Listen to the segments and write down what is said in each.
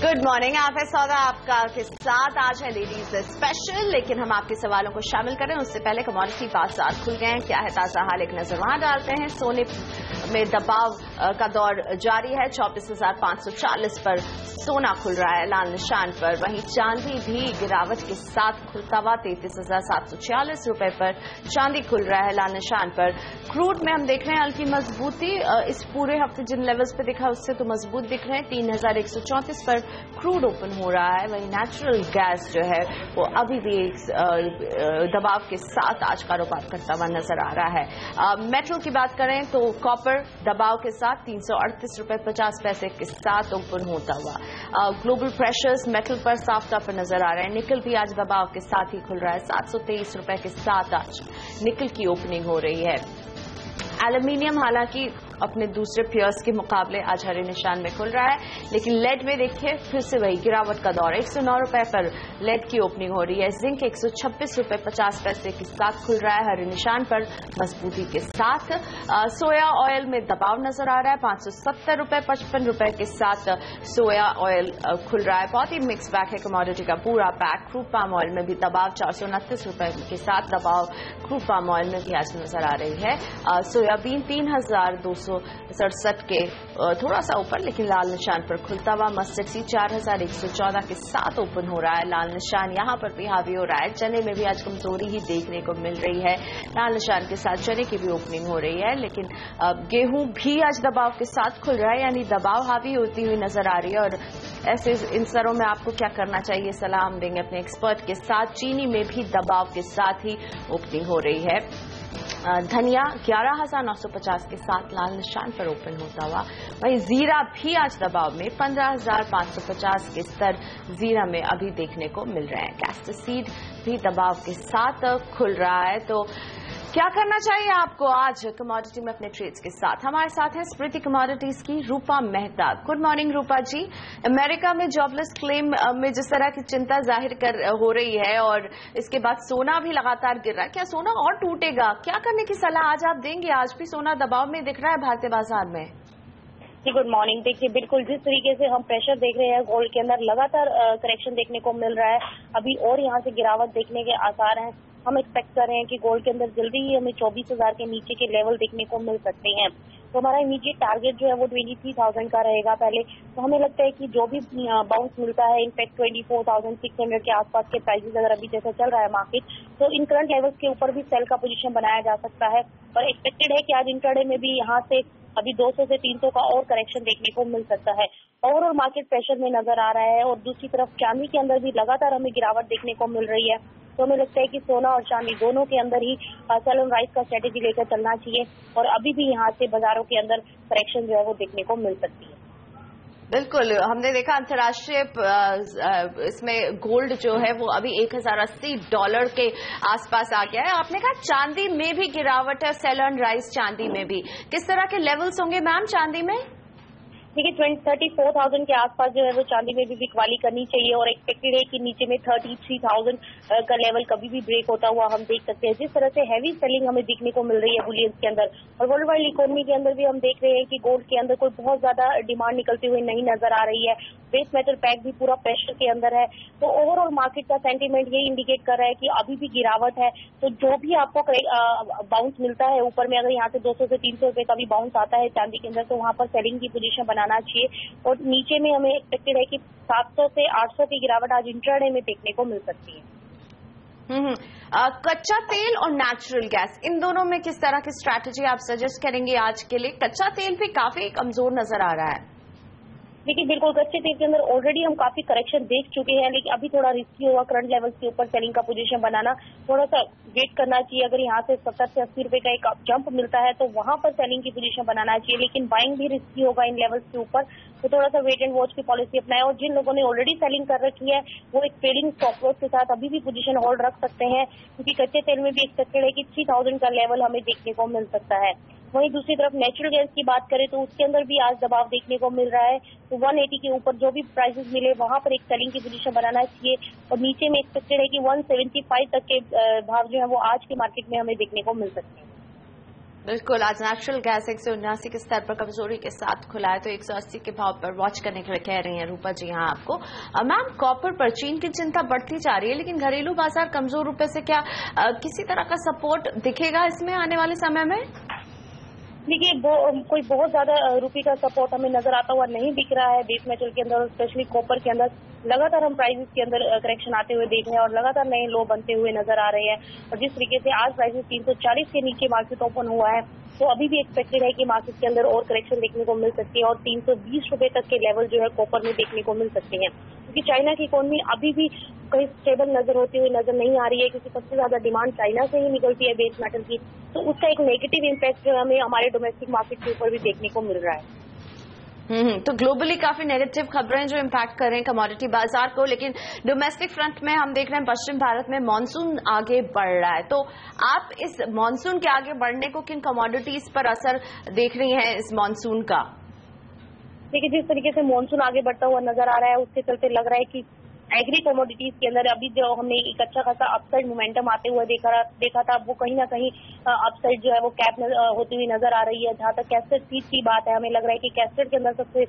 Good morning, आप है सौदा आपका के साथ। आज है लेडीज स्पेशल, लेकिन हम आपके सवालों को शामिल करें उससे पहले कमोडिटी बाजार खुल गए हैं। क्या है ताजा हाल, एक नजर वहां डालते हैं। सोने में दबाव का दौर जारी है। 34,540 पर सोना खुल रहा है लाल निशान पर। वहीं चांदी भी गिरावट के साथ खुलता हुआ 33,746 रुपए पर चांदी खुल रहा है लाल निशान पर। क्रूड में हम देख रहे हैं हल्की मजबूती। इस पूरे हफ्ते जिन लेवल्स पे दिखा उससे तो मजबूत दिख रहे हैं। 3,134 पर क्रूड ओपन हो रहा है। वहीं नेचुरल गैस जो है वो अभी भी एक दबाव के साथ आज कारोबार करता हुआ नजर आ रहा है। मेटल की बात करें तो कॉपर दबाव के साथ 338 रुपए 50 पैसे के साथ ओपन होता हुआ। ग्लोबल प्रेशर्स मेटल पर साफ तौर पर नजर आ रहे हैं। निकल भी आज दबाव के साथ ही खुल रहा है। 723 रुपए के साथ आज निकल की ओपनिंग हो रही है। एल्यूमिनियम हालांकि अपने दूसरे पेयर्स के मुकाबले आज हरे निशान में खुल रहा है, लेकिन लेड में देखिए फिर से वही गिरावट का दौर है। 109 रुपए पर लेड की ओपनिंग हो रही है। जिंक 126 रुपए 50 पैसे के साथ खुल रहा है हरे निशान पर मजबूती के साथ। सोया ऑयल में दबाव नजर आ रहा है। 570 रुपए 55 रुपए के साथ सोया ऑयल खुल रहा है। बहुत ही मिक्स बैग है कमोडिटी का पूरा पैक। क्रूड पाम ऑयल में भी दबाव 429 रुपए के साथ दबाव क्रूड पाम ऑयल में भी आज नजर आ रही है। सोयाबीन 3,267 के थोड़ा सा ऊपर लेकिन लाल निशान पर खुलता हुआ। मस्टर्ड सीड 4,114 के साथ ओपन हो रहा है। लाल निशान यहां पर भी हावी हो रहा है। चने में भी आज कमजोरी ही देखने को मिल रही है। लाल निशान के साथ चने की भी ओपनिंग हो रही है, लेकिन गेहूं भी आज दबाव के साथ खुल रहा है, यानी दबाव हावी होती हुई नजर आ रही है। और ऐसे इन स्तरों में आपको क्या करना चाहिए, सलाह हम देंगे अपने एक्सपर्ट के साथ। चीनी में भी दबाव के साथ ही ओपनिंग हो रही है। धनिया 11,950 के साथ लाल निशान पर ओपन होता हुआ। वहीं जीरा भी आज दबाव में 15,550 के स्तर जीरा में अभी देखने को मिल रहे हैं। कैस्टर सीड भी दबाव के साथ खुल रहा है। तो क्या करना चाहिए आपको आज कमोडिटी में अपने ट्रेड्स के साथ? हमारे साथ है स्मृति कमोडिटीज की रूपा मेहता। गुड मॉर्निंग रूपा जी। अमेरिका में जॉबलेस क्लेम में जिस तरह की चिंता जाहिर हो रही है और इसके बाद सोना भी लगातार गिर रहा है, क्या सोना और टूटेगा? क्या करने की सलाह आज आप देंगे? आज भी सोना दबाव में दिख रहा है भारतीय बाजार में। जी गुड मॉर्निंग। देखिए बिल्कुल जिस तरीके से हम प्रेशर देख रहे हैं गोल्ड के अंदर लगातार करेक्शन देखने को मिल रहा है। अभी और यहाँ से गिरावट देखने के आसार हैं। हम एक्सपेक्ट कर रहे हैं कि गोल्ड के अंदर जल्दी ही हमें 24,000 के नीचे के लेवल देखने को मिल सकते हैं। तो हमारा इमीडिएट टारगेट जो है वो 23,000 का रहेगा पहले। तो हमें लगता है कि जो भी बाउंस मिलता है, इनफैक्ट 24,600 के आसपास के प्राइसेस अगर अभी जैसा चल रहा है मार्केट, तो इन करंट लेवल्स के ऊपर भी सेल का पोजीशन बनाया जा सकता है। और एक्सपेक्टेड है कि आज इंट्राडे में भी यहाँ से अभी 200 से 300 का और करेक्शन देखने को मिल सकता है। ओवरऑल मार्केट प्रेशर में नजर आ रहा है। और दूसरी तरफ चांदी के अंदर भी लगातार हमें गिरावट देखने को मिल रही है। तो हमें लगता है कि सोना और चांदी दोनों के अंदर ही सेल एंड राइज का स्ट्रेटेजी लेकर चलना चाहिए। और अभी भी यहाँ से बाजारों के अंदर करेक्शन जो है वो देखने को मिल सकती है। बिल्कुल, हमने देखा अंतर्राष्ट्रीय इसमें गोल्ड जो है वो अभी $1,080 के आसपास आ गया है। आपने कहा चांदी में भी गिरावट है, सेल एंड राइज चांदी में भी। किस तरह के लेवल्स होंगे मैम चांदी में? देखिए 34,000 के आसपास जो है वो चांदी में भी बिकवाली करनी चाहिए। और एक्सपेक्टेड है कि नीचे में 33,000 का लेवल कभी भी ब्रेक होता हुआ हम देख सकते हैं। जिस तरह से हैवी सेलिंग हमें देखने को मिल रही है बुलियंस के अंदर, और वर्ल्ड वाइड इकोनॉमी के अंदर भी हम देख रहे हैं कि गोल्ड के अंदर कोई बहुत ज्यादा डिमांड निकलती हुई नहीं नजर आ रही है। बेस मेटल पैक भी पूरा प्रेशर के अंदर है। तो ओवरऑल मार्केट का सेंटीमेंट ये इंडिकेट कर रहा है कि अभी भी गिरावट है। तो जो भी आपको बाउंस मिलता है ऊपर में, अगर यहाँ से 200 से 300 रुपए का भी बाउंस आता है चांदी के अंदर, तो वहां पर सेलिंग की पोजीशन बनाना चाहिए। और नीचे में हमें एक्सपेक्टेड है कि 700 से 800 की गिरावट आज इंट्राडे में देखने को मिल सकती है। कच्चा तेल और नेचुरल गैस, इन दोनों में किस तरह की स्ट्रैटेजी आप सजेस्ट करेंगे आज के लिए? कच्चा तेल भी काफी कमजोर नजर आ रहा है। देखिए बिल्कुल कच्चे तेल के अंदर ऑलरेडी हम काफी करेक्शन देख चुके हैं, लेकिन अभी थोड़ा रिस्की होगा करंट लेवल्स के ऊपर सेलिंग का पोजीशन बनाना। थोड़ा सा वेट करना चाहिए। अगर यहाँ से 70 से 80 रुपए का एक जंप मिलता है तो वहां पर सेलिंग की पोजीशन बनाना चाहिए, लेकिन बाइंग भी रिस्की होगा इन लेवल्स के ऊपर। तो थोड़ा सा वेट एंड वॉच की पॉलिसी अपनाएं। और जिन लोगों ने ऑलरेडी सेलिंग कर रखी है वो एक ट्रेडिंग स्टॉप लॉस के साथ अभी भी पोजीशन होल्ड रख सकते हैं, क्योंकि कच्चे तेल में भी एक्सपेक्टेड है कि 3,000 का लेवल हमें देखने को मिल सकता है। वहीं दूसरी तरफ नेचुरल गैस की बात करें तो उसके अंदर भी आज दबाव देखने को मिल रहा है। तो 180 के ऊपर जो भी प्राइसेस मिले वहां पर एक सेलिंग की पोजीशन बनाना चाहिए। और नीचे में एक्सपेक्टेड है कि 175 तक के भाव जो है वो आज के मार्केट में हमें देखने को मिल सकते हैं। बिल्कुल, आज नेचुरल गैस 179 के स्तर पर कमजोरी के साथ खुला है, तो 180 के भाव पर वॉच करने के लिए कह रही हैं रूपा जी यहाँ आपको। मैम, कॉपर पर चीन की चिंता बढ़ती जा रही है, लेकिन घरेलू बाजार कमजोर रुपए से क्या किसी तरह का सपोर्ट दिखेगा इसमें आने वाले समय में? देखिए, कोई बहुत ज्यादा रुपये का सपोर्ट हमें नजर आता हुआ नहीं दिख रहा है बेस मेटल के अंदर, स्पेशली कॉपर के अंदर। लगातार हम प्राइसेस के अंदर करेक्शन आते हुए देख रहे हैं और लगातार नए लो बनते हुए नजर आ रहे हैं। और जिस तरीके से आज प्राइसेस 340 के नीचे मार्केट ओपन हुआ है, तो अभी भी एक्सपेक्टेड है कि मार्केट के अंदर और करेक्शन देखने को मिल सकती है और 320 रुपए तक के लेवल जो है कॉपर में देखने को मिल सकते हैं, क्योंकि चाइना की इकोनॉमी अभी भी कहीं स्टेबल नजर होती हुई नजर नहीं आ रही है, क्योंकि सबसे ज्यादा डिमांड चाइना से ही निकलती है बेस मेटल की। तो उसका एक नेगेटिव इम्पैक्ट जो हमें हमारे डोमेस्टिक मार्केट के ऊपर भी देखने को मिल रहा है। तो ग्लोबली काफी नेगेटिव खबरें जो इम्पैक्ट कर रहे हैं कमोडिटी बाजार को, लेकिन डोमेस्टिक फ्रंट में हम देख रहे हैं पश्चिम भारत में मानसून आगे बढ़ रहा है। तो आप इस मानसून के आगे बढ़ने को किन कमोडिटीज पर असर देख रही हैं इस मानसून का? देखिए, जिस तरीके से मानसून आगे बढ़ता हुआ नजर आ रहा है, उसके चलते लग रहा है कि एग्री कमोडिटीज के अंदर अभी जो हमने एक अच्छा खासा अपसाइड मोमेंटम आते हुए देखा था, वो कहीं ना कहीं अपसाइड जो है वो कैप होती हुई नजर आ रही है। जहां तक कैस्टेड सीड की बात है, हमें लग रहा है कि कैस्टेड के अंदर सबसे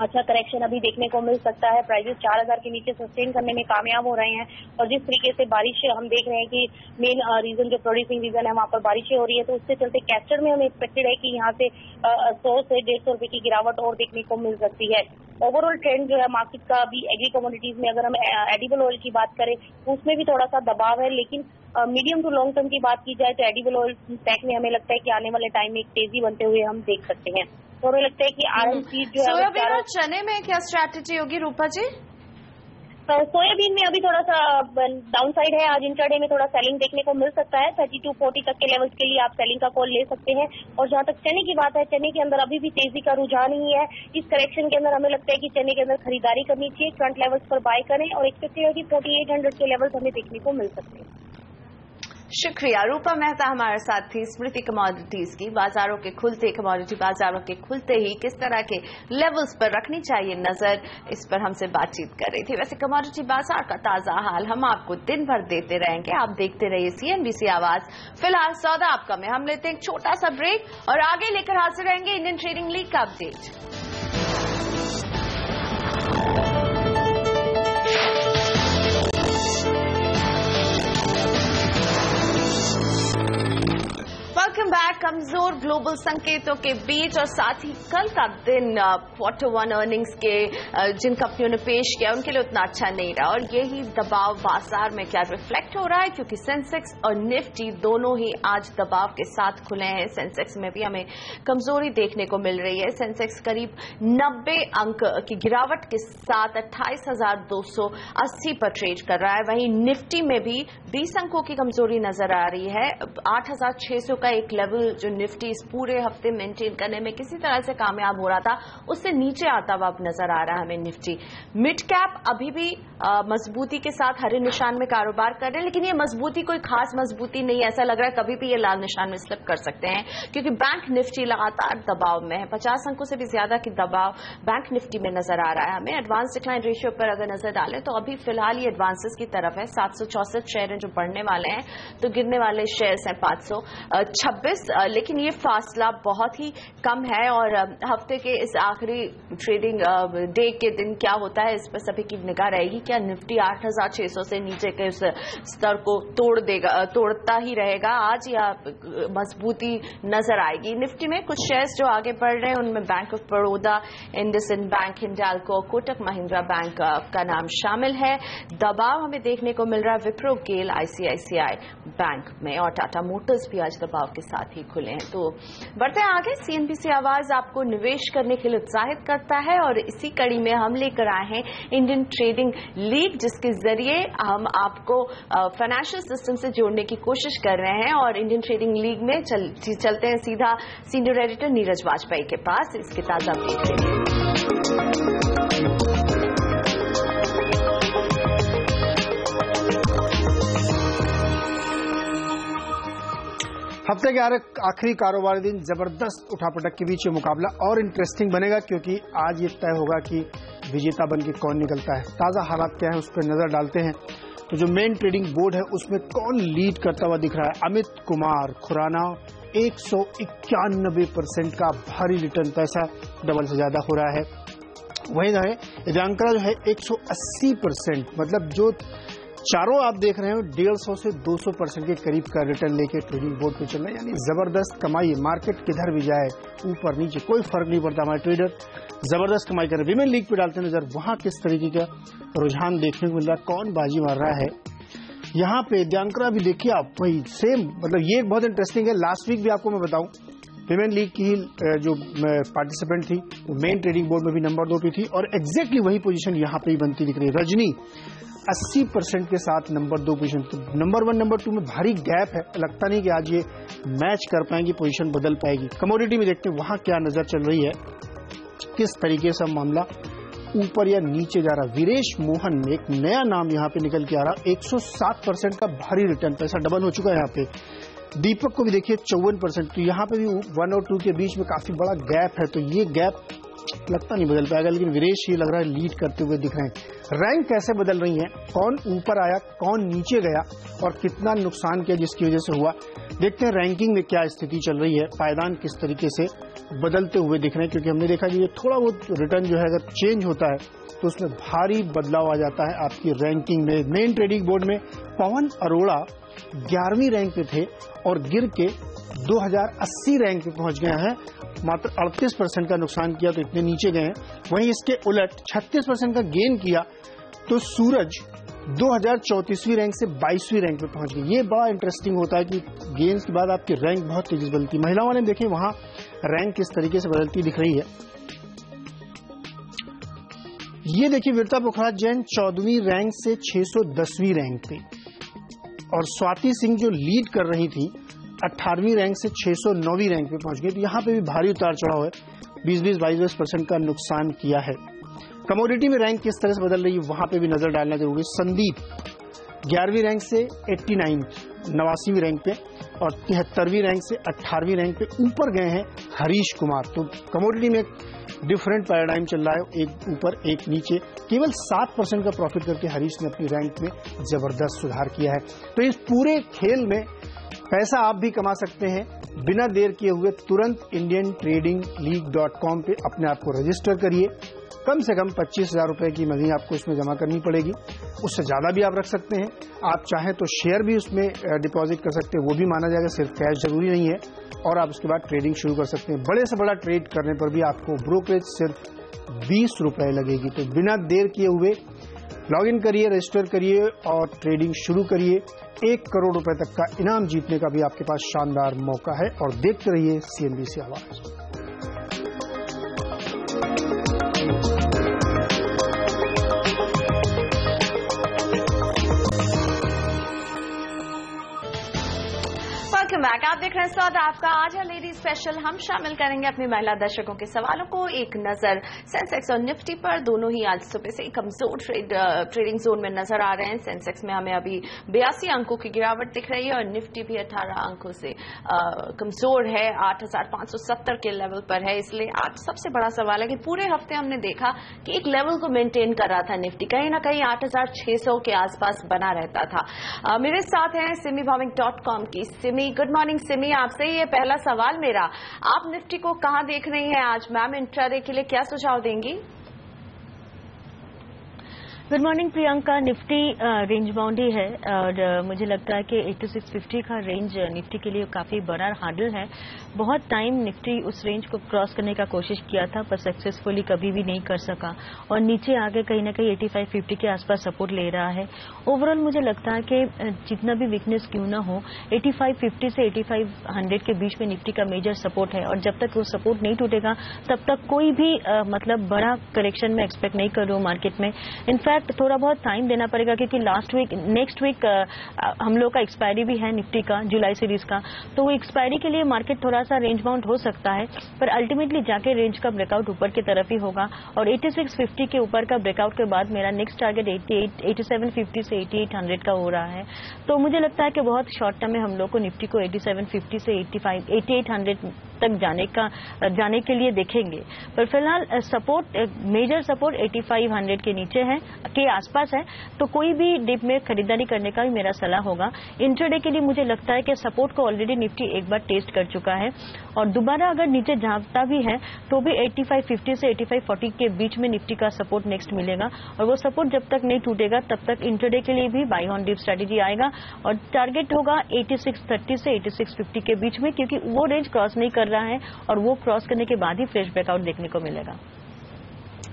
अच्छा करेक्शन अभी देखने को मिल सकता है। प्राइसेस 4000 के नीचे सस्टेन करने में कामयाब हो रहे हैं और जिस तरीके से बारिश हम देख रहे हैं कि मेन रीजन जो प्रोड्यूसिंग रीजन है वहां पर बारिशें हो रही है, तो उसके चलते कैस्टेड में हमें एक्सपेक्टेड है कि यहाँ से 100 से 150 रुपए की गिरावट और देखने को मिल सकती है। ओवरऑल ट्रेंड जो है मार्केट का अभी एग्री कमोडिटीज में, अगर हम एडिबल ऑयल की बात करें उसमें भी थोड़ा सा दबाव है, लेकिन मीडियम टू लॉन्ग टर्म की बात की जाए तो एडिबल ऑयल पैक में हमें लगता है कि आने वाले टाइम में एक तेजी बनते हुए हम देख सकते हैं। तो हमें लगता है कि आरएमसी जो है सोयाबीन और चने में क्या स्ट्रैटेजी होगी रूपा जी? सोयाबीन में अभी थोड़ा सा डाउन साइड है। आज इंट्राडे में थोड़ा सेलिंग देखने को मिल सकता है। 3240 तक के लेवल्स के लिए आप सेलिंग का कॉल ले सकते हैं। और जहां तक चने की बात है, चने के अंदर अभी भी तेजी का रुझान ही है। इस करेक्शन के अंदर हमें लगता है कि चने के अंदर खरीदारी करनी चाहिए, करंट लेवल्स पर बाय करें और एक्सपेक्टेड है कि 4800 के लेवल्स हमें देखने को मिल सकते हैं। शुक्रिया। रूपा मेहता हमारे साथ थी स्मृति कमोडिटीज की। बाजारों के खुलते, कमोडिटी बाजारों के खुलते ही किस तरह के लेवल्स पर रखनी चाहिए नजर, इस पर हमसे बातचीत कर रही थी। वैसे कमोडिटी बाजार का ताजा हाल हम आपको दिन भर देते रहेंगे। आप देखते रहिए CNBC आवाज। फिलहाल सौदा आपका में हम लेते हैं एक छोटा सा ब्रेक और आगे लेकर हाजिर रहेंगे इंडियन ट्रेडिंग लीग का अपडेट। Welcome back. कमजोर ग्लोबल संकेतों के बीच और साथ ही कल का दिन Q1 अर्निंग्स के जिन कंपनियों ने पेश किया उनके लिए उतना अच्छा नहीं रहा और यही दबाव बाजार में क्या रिफ्लेक्ट हो रहा है, क्योंकि सेंसेक्स और निफ्टी दोनों ही आज दबाव के साथ खुले हैं। सेंसेक्स में भी हमें कमजोरी देखने को मिल रही है। सेंसेक्स करीब 90 अंक की गिरावट के साथ 28,280 पर ट्रेड कर रहा है। वहीं निफ्टी में भी 20 अंकों की कमजोरी नजर आ रही है। 8,600 का एक लेवल जो निफ्टी इस पूरे हफ्ते मेंटेन करने में किसी तरह से कामयाब हो रहा था, उससे नीचे आता हुआ नजर आ रहा है हमें निफ्टी। मिड कैप अभी भी मजबूती के साथ हरे निशान में कारोबार कर रहे हैं, लेकिन ये मजबूती कोई खास मजबूती नहीं, ऐसा लग रहा है कभी भी ये लाल निशान में स्लिप कर सकते हैं, क्योंकि बैंक निफ्टी लगातार दबाव में है। 50 अंकों से भी ज्यादा की दबाव बैंक निफ्टी में नजर आ रहा है हमें। एडवांस डिक्लाइन रेशियो पर अगर नजर डालें तो अभी फिलहाल ये एडवांसेस की तरफ है। 764 शेयर हैं जो बढ़ने वाले हैं, तो गिरने वाले शेयर्स हैं 526, लेकिन ये फासला बहुत ही कम है। और हफ्ते के इस आखिरी ट्रेडिंग डे के दिन क्या होता है इस पर सभी की निगाह रहेगी। क्या निफ्टी 8,600 से नीचे के उस स्तर को तोड़ता ही रहेगा आज, या मजबूती नजर आएगी? निफ्टी में कुछ शेयर्स जो आगे बढ़ रहे हैं उनमें bank of Baroda, IndusInd bank, Hindalco, Kotak Mahindra bank का नाम शामिल है। दबाव हमें देखने को मिल रहा है विप्रो, गेल, ICICI बैंक में, और टाटा मोटर्स भी आज दबाव के साथ ही खुले हैं। तो बढ़ते हैं आगे। CNBC आवाज आपको निवेश करने के लिए उत्साहित करता है और इसी कड़ी में हम लेकर आए हैं इंडियन ट्रेडिंग लीग, जिसके जरिए हम आपको फाइनेंशियल सिस्टम से जोड़ने की कोशिश कर रहे हैं। और इंडियन ट्रेडिंग लीग में चलते हैं सीधा सीनियर एडिटर नीरज वाजपेयी के पास इसके ताजा अपडेट के लिए। हफ्ते के आखिरी कारोबारी दिन जबरदस्त उठापटक के बीच ये मुकाबला और इंटरेस्टिंग बनेगा, क्योंकि आज ये तय होगा कि विजेता बन के कौन निकलता है। ताजा हालात क्या है उस पर नजर डालते हैं। तो जो मेन ट्रेडिंग बोर्ड है उसमें कौन लीड करता हुआ दिख रहा है? अमित कुमार खुराना 191% का भारी रिटर्न, पैसा डबल से ज्यादा हो रहा है। वहीं है एजांकरा जो है 180%, मतलब जो चारों आप देख रहे हो 150 से 200% के करीब का रिटर्न लेके ट्रेडिंग बोर्ड पे चल रहे हैं, यानी जबरदस्त कमाई है। मार्केट किधर भी जाए, ऊपर नीचे कोई फर्क नहीं पड़ता, हमारे ट्रेडर जबरदस्त कमाई कर रहे हैं। विमेन लीग पे डालते नजर, वहां किस तरीके का रुझान देखने को मिल रहा है, कौन बाजी मार रहा है। यहाँ पे एजांकरा भी देखिए आप, वही सेम, मतलब ये बहुत इंटरेस्टिंग है। लास्ट वीक भी आपको मैं बताऊं, विमेन लीग की जो पार्टिसिपेंट थी वो मेन ट्रेडिंग बोर्ड में भी नंबर 2 पे थी, और एग्जैक्टली वही पोजीशन यहाँ पे ही बनती दिख रही है। रजनी 80% के साथ नंबर 2 पोजीशन, तो नंबर 1 नंबर 2 में भारी गैप है। लगता नहीं कि आज ये मैच कर पाएंगी, पोजीशन बदल पाएगी। कमोडिटी में देखते हैं वहां क्या नजर चल रही है, किस तरीके से मामला ऊपर या नीचे जा रहा। वीरेश मोहन, एक नया नाम यहाँ पे निकल के आ रहा, 107% का भारी रिटर्न, पैसा डबल हो चुका है यहाँ पे। दीपक को भी देखिए 54%, तो यहाँ पे भी 1 और 2 के बीच में काफी बड़ा गैप है, तो ये गैप लगता नहीं बदल पाएगा। लेकिन वीरेश ये लग रहा है लीड करते हुए दिख रहे हैं। रैंक कैसे बदल रही है, कौन ऊपर आया, कौन नीचे गया और कितना नुकसान किया जिसकी वजह से हुआ, देखते हैं रैंकिंग में क्या स्थिति चल रही है। पायदान किस तरीके से बदलते हुए दिख रहे हैं, क्योंकि हमने देखा कि ये थोड़ा बहुत रिटर्न जो है अगर चेंज होता है तो उसमें भारी बदलाव आ जाता है आपकी रैंकिंग में। मेन ट्रेडिंग बोर्ड में पवन अरोड़ा 11वीं रैंक पे थे और गिर के 2080 रैंक पे पहुंच गए हैं, मात्र 38% का नुकसान किया तो इतने नीचे गए हैं। वहीं इसके उलट 36% का गेन किया तो सूरज 2034वीं रैंक से 22वीं रैंक पे पहुंच गए। ये बड़ा इंटरेस्टिंग होता है कि गेम्स के बाद आपकी रैंक बहुत तेजी से बदलती है। महिलाओं वाले देखें वहां रैंक किस तरीके से बदलती दिख रही है। ये देखिए वीरता पुखराज जैन 14वीं रैंक से 610वीं रैंक पे, और स्वाति सिंह जो लीड कर रही थी 18वीं रैंक से 609वीं रैंक पे पहुंच गई। तो यहाँ पे भी भारी उतार चढ़ाव है, 20-22% का नुकसान किया है। कमोडिटी में रैंक किस तरह से बदल रही है वहां पे भी नजर डालना जरूरी। संदीप 11वीं रैंक से 89वीं रैंक पे और 73वीं रैंक से 18वीं रैंक पे ऊपर गए हैं हरीश कुमार। तो कमोडिटी में डिफरेंट पैराडाइम चल रहा है, एक ऊपर एक नीचे। केवल 7% का प्रॉफिट करके हरीश ने अपनी रैंक में जबरदस्त सुधार किया है। तो इस पूरे खेल में पैसा आप भी कमा सकते हैं बिना देर किए हुए। तुरंत indiantradingleague.com पे अपने आप को रजिस्टर करिए। कम से कम 25,000 रुपए की मनी आपको इसमें जमा करनी पड़ेगी, उससे ज्यादा भी आप रख सकते हैं। आप चाहें तो शेयर भी उसमें डिपॉजिट कर सकते हैं, वो भी माना जाएगा, सिर्फ कैश जरूरी नहीं है। और आप उसके बाद ट्रेडिंग शुरू कर सकते हैं। बड़े से बड़ा ट्रेड करने पर भी आपको ब्रोकरेज सिर्फ 20 रुपए लगेगी। तो बिना देर किए हुए लॉग इन करिए, रजिस्टर करिए और ट्रेडिंग शुरू करिए। 1 करोड़ रुपए तक का इनाम जीतने का भी आपके पास शानदार मौका है। और देखते रहिए CNBC आवाज। वेलकम बैक, आप देख रहे हैं स्वाद आपका। आज है लेडी स्पेशल। हम शामिल करेंगे अपने महिला दर्शकों के सवालों को। एक नजर सेंसेक्स और निफ्टी पर, दोनों ही आज सुबह से कमजोर ट्रेडिंग जोन में नजर आ रहे हैं। सेंसेक्स में हमें अभी 82 अंकों की गिरावट दिख रही है और निफ्टी भी 18 अंकों से कमजोर है, 8,570 के लेवल पर है। इसलिए आज सबसे बड़ा सवाल है कि पूरे हफ्ते हमने देखा कि एक लेवल को मेंटेन कर रहा था निफ्टी, कहीं ना कहीं 8,600 के आसपास बना रहता था। मेरे साथ हैं SimiVoming.com की सिमी। गुड मॉर्निंग सिमी, आपसे ये पहला सवाल मेरा, आप निफ्टी को कहां देख रही हैं आज? मैम इंट्राडे के लिए क्या सुझाव देंगी? Good morning Priyanka. Nifty range bound ही है और मुझे लगता है कि 8650 का रेंज निफ्टी के लिए काफी बड़ा हार्डल है। बहुत टाइम निफ्टी उस रेंज को क्रॉस करने का कोशिश किया था पर सक्सेसफुली कभी भी नहीं कर सका और नीचे आगे कहीं ना कहीं 8550 के आसपास सपोर्ट ले रहा है। ओवरऑल मुझे लगता है कि जितना भी वीकनेस क्यों ना हो, 8550 से 8500 के बीच में निफ्टी का मेजर सपोर्ट है और जब तक वो सपोर्ट नहीं टूटेगा तब तक कोई भी मतलब बड़ा करेक्शन में एक्सपेक्ट नहीं कर रही हूँ मार्केट में। इनफैक्ट थोड़ा बहुत टाइम देना पड़ेगा क्योंकि नेक्स्ट वीक हम लोग का एक्सपायरी भी है निफ्टी का, जुलाई सीरीज का, तो वो एक्सपायरी के लिए मार्केट थोड़ा सा रेंज बाउंड हो सकता है पर अल्टीमेटली जाके रेंज का ब्रेकआउट ऊपर की तरफ ही होगा और 8650 के ऊपर का ब्रेकआउट के बाद मेरा नेक्स्ट टारगेट 8750 से 8800 का हो रहा है। तो मुझे लगता है कि बहुत शॉर्ट टर्म में हम लोग को निफ्टी को 8750 से 8800 तक जाने के लिए देखेंगे, पर फिलहाल सपोर्ट मेजर सपोर्ट 8500 के नीचे है। के आसपास है तो कोई भी डिप में खरीदारी करने का भी मेरा सलाह होगा। इंट्राडे के लिए मुझे लगता है कि सपोर्ट को ऑलरेडी निफ्टी एक बार टेस्ट कर चुका है और दोबारा अगर नीचे झांकता भी है तो भी 8550 से 8540 के बीच में निफ्टी का सपोर्ट नेक्स्ट मिलेगा और वो सपोर्ट जब तक नहीं टूटेगा तब तक इंट्राडे के लिए भी बाय ऑन डिप स्ट्रेटेजी आएगा और टारगेट होगा 8630 से 8650 के बीच में, क्योंकि वो रेंज क्रॉस नहीं कर रहा है और वो क्रॉस करने के बाद ही फ्रेश ब्रेकआउट देखने को मिलेगा।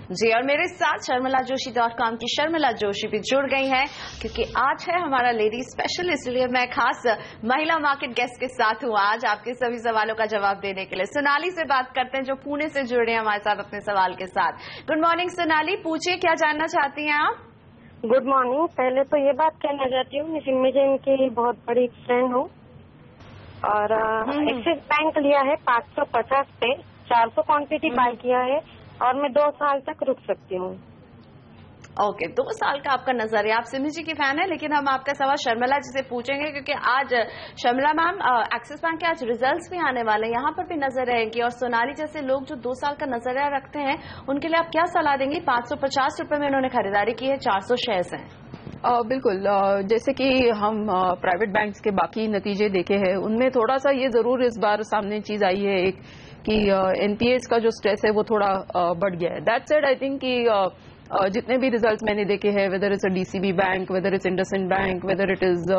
जी, और मेरे साथ शर्मिलाजोशी.com की शर्मिला जोशी भी जुड़ गई हैं क्योंकि आज है हमारा लेडी स्पेशल, इसलिए मैं खास महिला मार्केट गेस्ट के साथ हूं आज आपके सभी सवालों का जवाब देने के लिए। सोनाली से बात करते हैं जो पुणे से जुड़े हैं हमारे साथ अपने सवाल के साथ। गुड मॉर्निंग सोनाली, पूछिए क्या जानना चाहती हैं आप? Good morning. पहले तो ये बात कहना चाहती हूँ, मैं इनकी बहुत बड़ी फ्रेंड हूँ और एक्सिस बैंक लिया है 550 पे, 400 क्वांटिटी बाय किया है और मैं 2 साल तक रुक सकती हूँ। ओके, 2 साल का आपका नजरिया। आप सिमी जी की फैन है, लेकिन हम आपका सवाल शर्मिला जी से पूछेंगे क्योंकि आज शर्मिला मैम एक्सिस बैंक के आज रिजल्ट्स भी आने वाले हैं, यहाँ पर भी नजर रहेगी और सोनाली जैसे लोग जो 2 साल का नजरिया रखते हैं उनके लिए आप क्या सलाह देंगी? 550 रुपए में उन्होंने खरीदारी की है, 400 शेयर्स हैं। बिल्कुल, जैसे कि हम प्राइवेट बैंक्स के बाकी नतीजे देखे हैं उनमें थोड़ा सा ये जरूर इस बार सामने चीज आई है एक कि एनपीएस का जो स्ट्रेस है वो थोड़ा बढ़ गया है। दैट सेड आई थिंक कि जितने भी रिजल्ट्स मैंने देखे हैं, whether it's a DCB bank, whether it's IndusInd bank, whether it is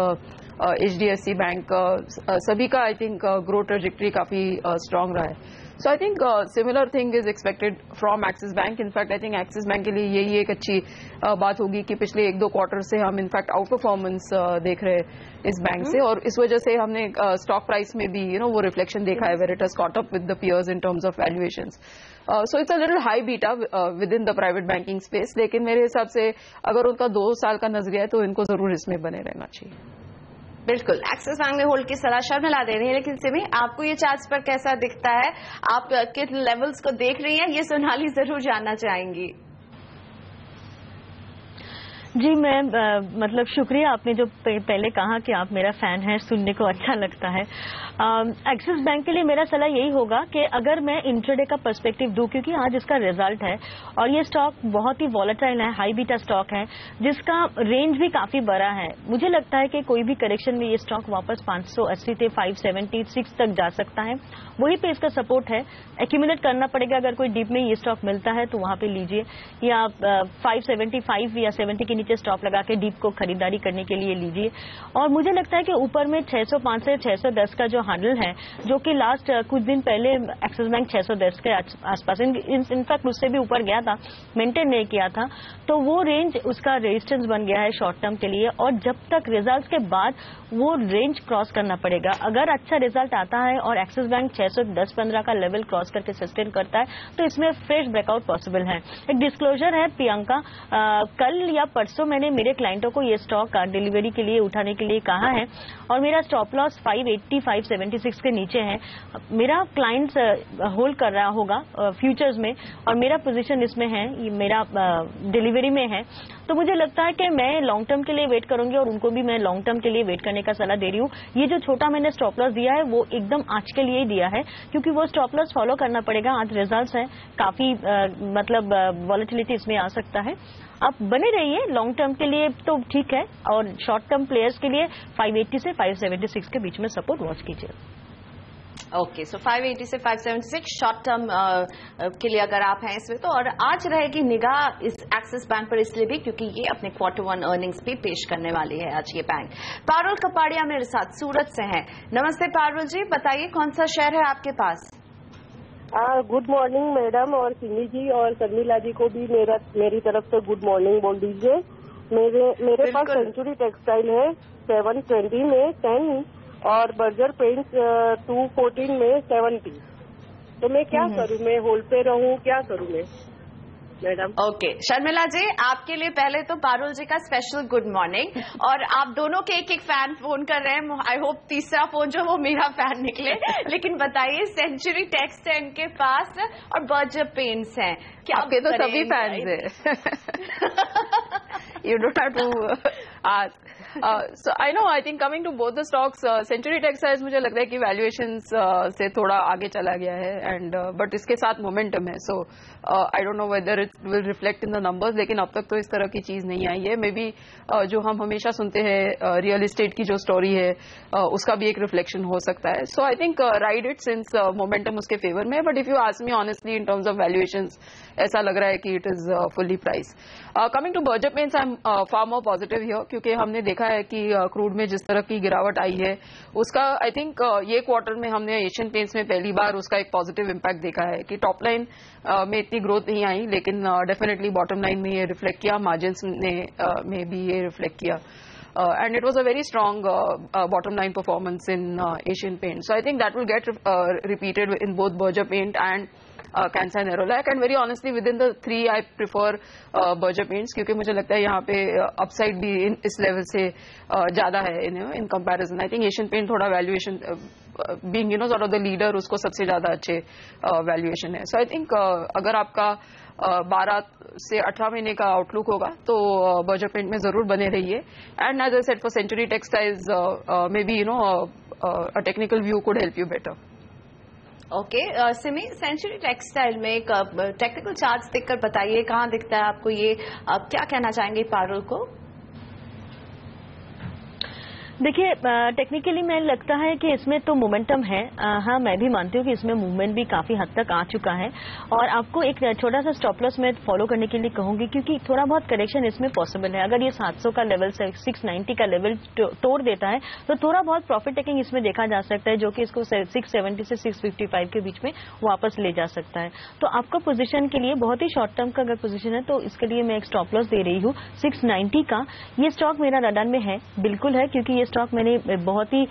HDFC bank, सभी का आई थिंक ग्रोथ ट्रेजेक्टरी काफी स्ट्रांग रहा है। So I think similar thing is expected from Axis Bank. In fact, I think Axis Bank के लिए यही एक अच्छी बात होगी कि पिछले 1-2 क्वार्टर से हम इनफैक्ट आउट परफॉर्मेंस देख रहे हैं इस बैंक से और इस वजह से हमने स्टॉक प्राइस में भी वो रिफ्लेक्शन देखा है where it has caught up with the peers in terms of valuations. So it's a little high beta within the private banking space, लेकिन मेरे हिसाब से अगर उनका 2 साल का नजरिया है तो इनको जरूर इसमें बने रहना चाहिए। बिल्कुल, एक्सिस बैंक में होल्ड की सलाह शर्मिला दे रही है, लेकिन सिमी आपको ये चार्ट्स पर कैसा दिखता है? आप किन लेवल्स को देख रही हैं, ये सोनाली जरूर जानना चाहेंगी। जी, मैं मतलब शुक्रिया आपने जो पहले कहा कि आप मेरा फैन है, सुनने को अच्छा लगता है। एक्सिस बैंक के लिए मेरा सलाह यही होगा कि अगर मैं इंट्राडे का पर्सपेक्टिव दूं, क्योंकि आज इसका रिजल्ट है और ये स्टॉक बहुत ही वॉलेटाइल है, हाई बीटा स्टॉक है जिसका रेंज भी काफी बड़ा है। मुझे लगता है कि कोई भी करेक्शन में ये स्टॉक वापस 580 से 576 तक जा सकता है, वहीं पे इसका सपोर्ट है। एक्यूमुलेट करना पड़ेगा, अगर कोई डीप में ये स्टॉक मिलता है तो वहां पे लीजिए, या 575 या 70 के नीचे स्टॉप लगा के डीप को खरीदारी करने के लिए लीजिए। और मुझे लगता है कि ऊपर में 605 से 610 का जो हैंडल है, जो कि लास्ट कुछ दिन पहले एक्सिस बैंक 610 के आसपास, इनफैक्ट उससे भी ऊपर गया था, मेंटेन नहीं किया था, तो वो रेंज उसका रेजिस्टेंस बन गया है शॉर्ट टर्म के लिए और जब तक रिजल्ट के बाद वो रेंज क्रॉस करना पड़ेगा। अगर अच्छा रिजल्ट आता है और एक्सिस बैंक 610-15 का लेवल क्रॉस करके सस्टेन करता है तो इसमें फ्रेश ब्रेकआउट पॉसिबल है। एक डिस्क्लोजर है प्रियंका, कल या परसों मैंने मेरे क्लाइंटों को ये स्टॉक डिलीवरी के लिए उठाने के लिए कहा है और मेरा स्टॉप लॉस 580-576 के नीचे है। मेरा क्लाइंट्स होल्ड कर रहा होगा फ्यूचर्स में और मेरा पोजीशन इसमें है, मेरा डिलीवरी में है, तो मुझे लगता है कि मैं लॉन्ग टर्म के लिए वेट करूंगी और उनको भी मैं लॉन्ग टर्म के लिए वेट करने का सलाह दे रही हूँ। ये जो छोटा मैंने स्टॉप लॉस दिया है वो एकदम आज के लिए ही दिया है, क्योंकि वो स्टॉप लॉस फॉलो करना पड़ेगा। आज रिजल्ट्स है, काफी मतलब वॉलेटिलिटी इसमें आ सकता है। आप बने रहिए, लॉन्ग टर्म के लिए तो ठीक है और शॉर्ट टर्म प्लेयर्स के लिए 580 से 576 के बीच में सपोर्ट वॉच कीजिए। ओके, सो 580 से 576 शॉर्ट टर्म के लिए अगर आप हैं इसमें तो। और आज रहेगी निगाह इस एक्सिस बैंक पर इसलिए भी क्योंकि ये अपने Q1 अर्निंग्स भी पेश करने वाली है आज ये बैंक। पारुल कपाड़िया मेरे साथ सूरत से हैं। नमस्ते पारुल जी, बताइए कौन सा शेयर है आपके पास? गुड मॉर्निंग मैडम, और सिमी जी और शर्मिला जी को भी मेरी तरफ से गुड मॉर्निंग बोल दीजिए। मेरे पास सेंचुरी टेक्सटाइल है 720 में 10 और बर्जर पेंट्स 214 में 70। तो मैं क्या करूं, मैं होल्ड पे रहूं, क्या करूं मैं मैडम? ओके, शर्मिला जी आपके लिए पहले तो पारुल जी का स्पेशल गुड मॉर्निंग, और आप दोनों के एक फैन फोन कर रहे हैं। आई होप तीसरा फोन जो वो मेरा फैन निकले। लेकिन बताइए, सेंचुरी टेक्सटाइल के पास और बर्जर पेंट्स हैं, क्या आपके तो सभी फैंस हैं। You don't have to ask. So I know, I think coming to both the stocks, Century Textiles मुझे लगता है कि valuations से थोड़ा आगे चला गया है, and but इसके साथ momentum है, so I don't know whether it will reflect in the numbers, लेकिन अब तक तो इस तरह की चीज नहीं आई है. मे बी जो हम हमेशा सुनते हैं रियल एस्टेट की जो स्टोरी है उसका भी एक रिफ्लेक्शन हो सकता है. So I think ride it since momentum उसके फेवर में है, but if you ask me honestly in terms of valuations ऐसा लग रहा है कि it is fully price. Coming to Berger Paints, I am far more positive here, क्योंकि हमने देखा है कि क्रूड में जिस तरह की गिरावट आई है उसका आई थिंक ये क्वार्टर में हमने एशियन पेंट्स में पहली बार उसका एक पॉजिटिव इम्पैक्ट देखा है कि टॉप लाइन में इतनी ग्रोथ नहीं आई, लेकिन डेफिनेटली बॉटम लाइन में ये रिफ्लेक्ट किया, मार्जिन्स में भी ये रिफ्लेक्ट किया. And it was a very strong bottom line performance in Asian Paint. So I think that will get repeated in both Berger Paint and Kansai Nerolac. And very honestly, within the three, I prefer Berger Paints, क्योंकि मुझे लगता है यहाँ पे upside भी इस level से ज़्यादा है in comparison. I think Asian Paint थोड़ा valuation being sort of the leader, उसको सबसे ज़्यादा अच्छे valuation है. So I think अगर आपका 12 से 18 महीने का आउटलुक होगा तो बर्जर पेंट में जरूर बने रहिए. And as I said for Century Textiles may be a technical view could help you better. Okay Simi, Century Textile में एक टेक्निकल चार्ट देखकर बताइए कहाँ दिखता है आपको ये, क्या कहना चाहेंगे पैरेलल को? देखिए टेक्निकली मैं लगता है कि इसमें तो मोमेंटम है. हाँ, मैं भी मानती हूँ कि इसमें मूवमेंट भी काफी हद तक आ चुका है, और आपको एक छोटा सा स्टॉप लॉस मैं फॉलो करने के लिए कहूंगी, क्योंकि थोड़ा बहुत करेक्शन इसमें पॉसिबल है. अगर ये 700 का लेवल 690 का लेवल तोड़ देता है तो थोड़ा बहुत प्रॉफिट टेकिंग इसमें देखा जा सकता है, जो कि इसको 670 से 655 के बीच में वापस ले जा सकता है. तो आपका पोजीशन के लिए बहुत ही शॉर्ट टर्म का अगर पोजीशन है तो इसके लिए मैं एक स्टॉप लॉस दे रही हूँ 690 का. ये स्टॉक मेरा रडार में है, बिल्कुल है, क्योंकि ये स्टॉक मैंने बहुत ही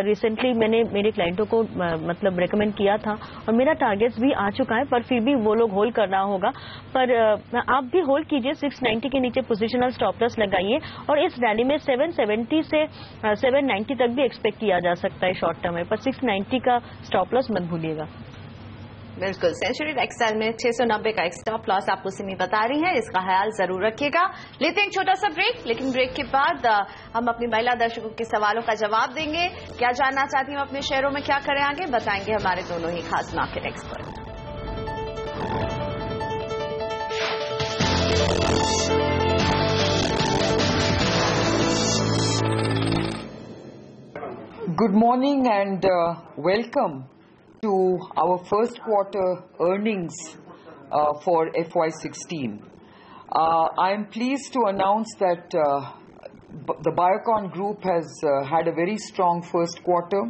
रिसेंटली मैंने मेरे क्लाइंटों को मतलब रेकमेंड किया था, और मेरा टारगेट्स भी आ चुका है, पर फिर भी वो लोग होल्ड करना होगा. पर आप भी होल्ड कीजिए, 690 के नीचे पोजिशनल स्टॉप लॉस लगाइए, और इस रैली में 770 से 790 तक भी एक्सपेक्ट किया जा सकता है शॉर्ट टर्म में, पर 690 का स्टॉप लॉस मत भूलिएगा. बिल्कुल, सेंचुरी टेक्सटाइल में 690 का एक स्टॉप लॉस आपको सिमी बता रही है, इसका ख्याल जरूर रखिएगा. लेते हैं एक छोटा सा ब्रेक, लेकिन ब्रेक के बाद हम अपनी महिला दर्शकों के सवालों का जवाब देंगे. क्या जानना चाहती हूँ अपने शेयरों में क्या करें आगे, बताएंगे हमारे दोनों ही खास market expert. Good morning and welcome to our first quarter earnings for FY16. I am pleased to announce that the Biocon Group has had a very strong first quarter.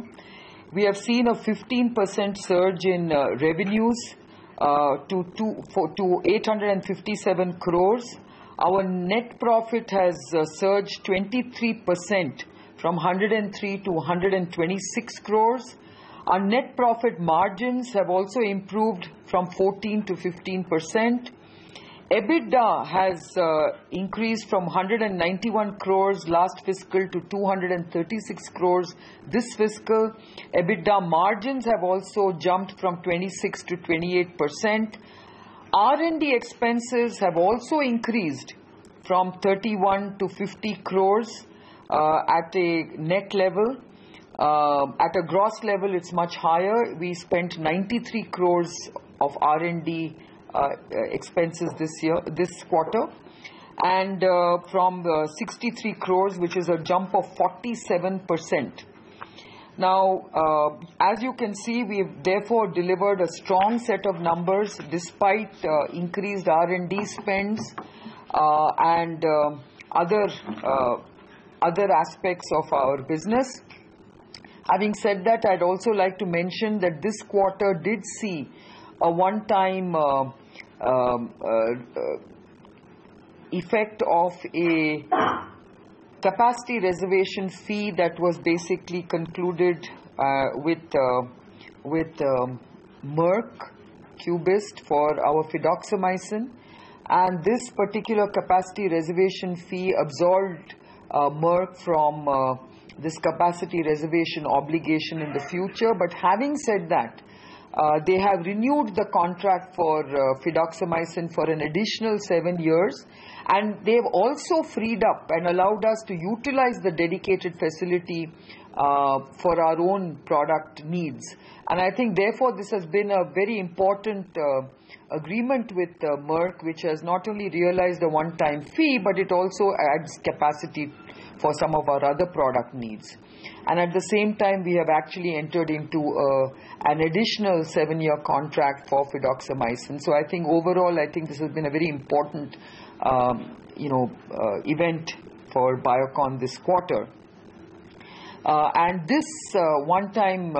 We have seen a 15% surge in revenues to 857 crores. Our net profit has surged 23% from 103 to 126 crores. Our net profit margins have also improved from 14 to 15%. EBITDA has increased from 191 crores last fiscal to 236 crores this fiscal. EBITDA margins have also jumped from 26 to 28%. R&D expenses have also increased from 31 to 50 crores at a net level. At a gross level, it's much higher. We spent 93 crores of R&D expenses this quarter, and from 63 crores, which is a jump of 47%. Now, as you can see, we've therefore delivered a strong set of numbers despite increased R&D spends and other aspects of our business. Having said that, I'd also like to mention that this quarter did see a one-time effect of a capacity reservation fee that was basically concluded with Merck Cubist for our fidaxomicin, and this particular capacity reservation fee absolved Merck from this capacity reservation obligation in the future. But having said that, They have renewed the contract for fidaxomicin for an additional 7 years, and they've also freed up and allowed us to utilize the dedicated facility for our own product needs. And I think therefore this has been a very important agreement with Merck, which has not only realized a one-time fee, but it also adds capacity for some of our other product needs. And at the same time, we have actually entered into an additional 7-year contract for fidaxomicin. So I think overall, I think this has been a very important, event for Biocon this quarter. And this one-time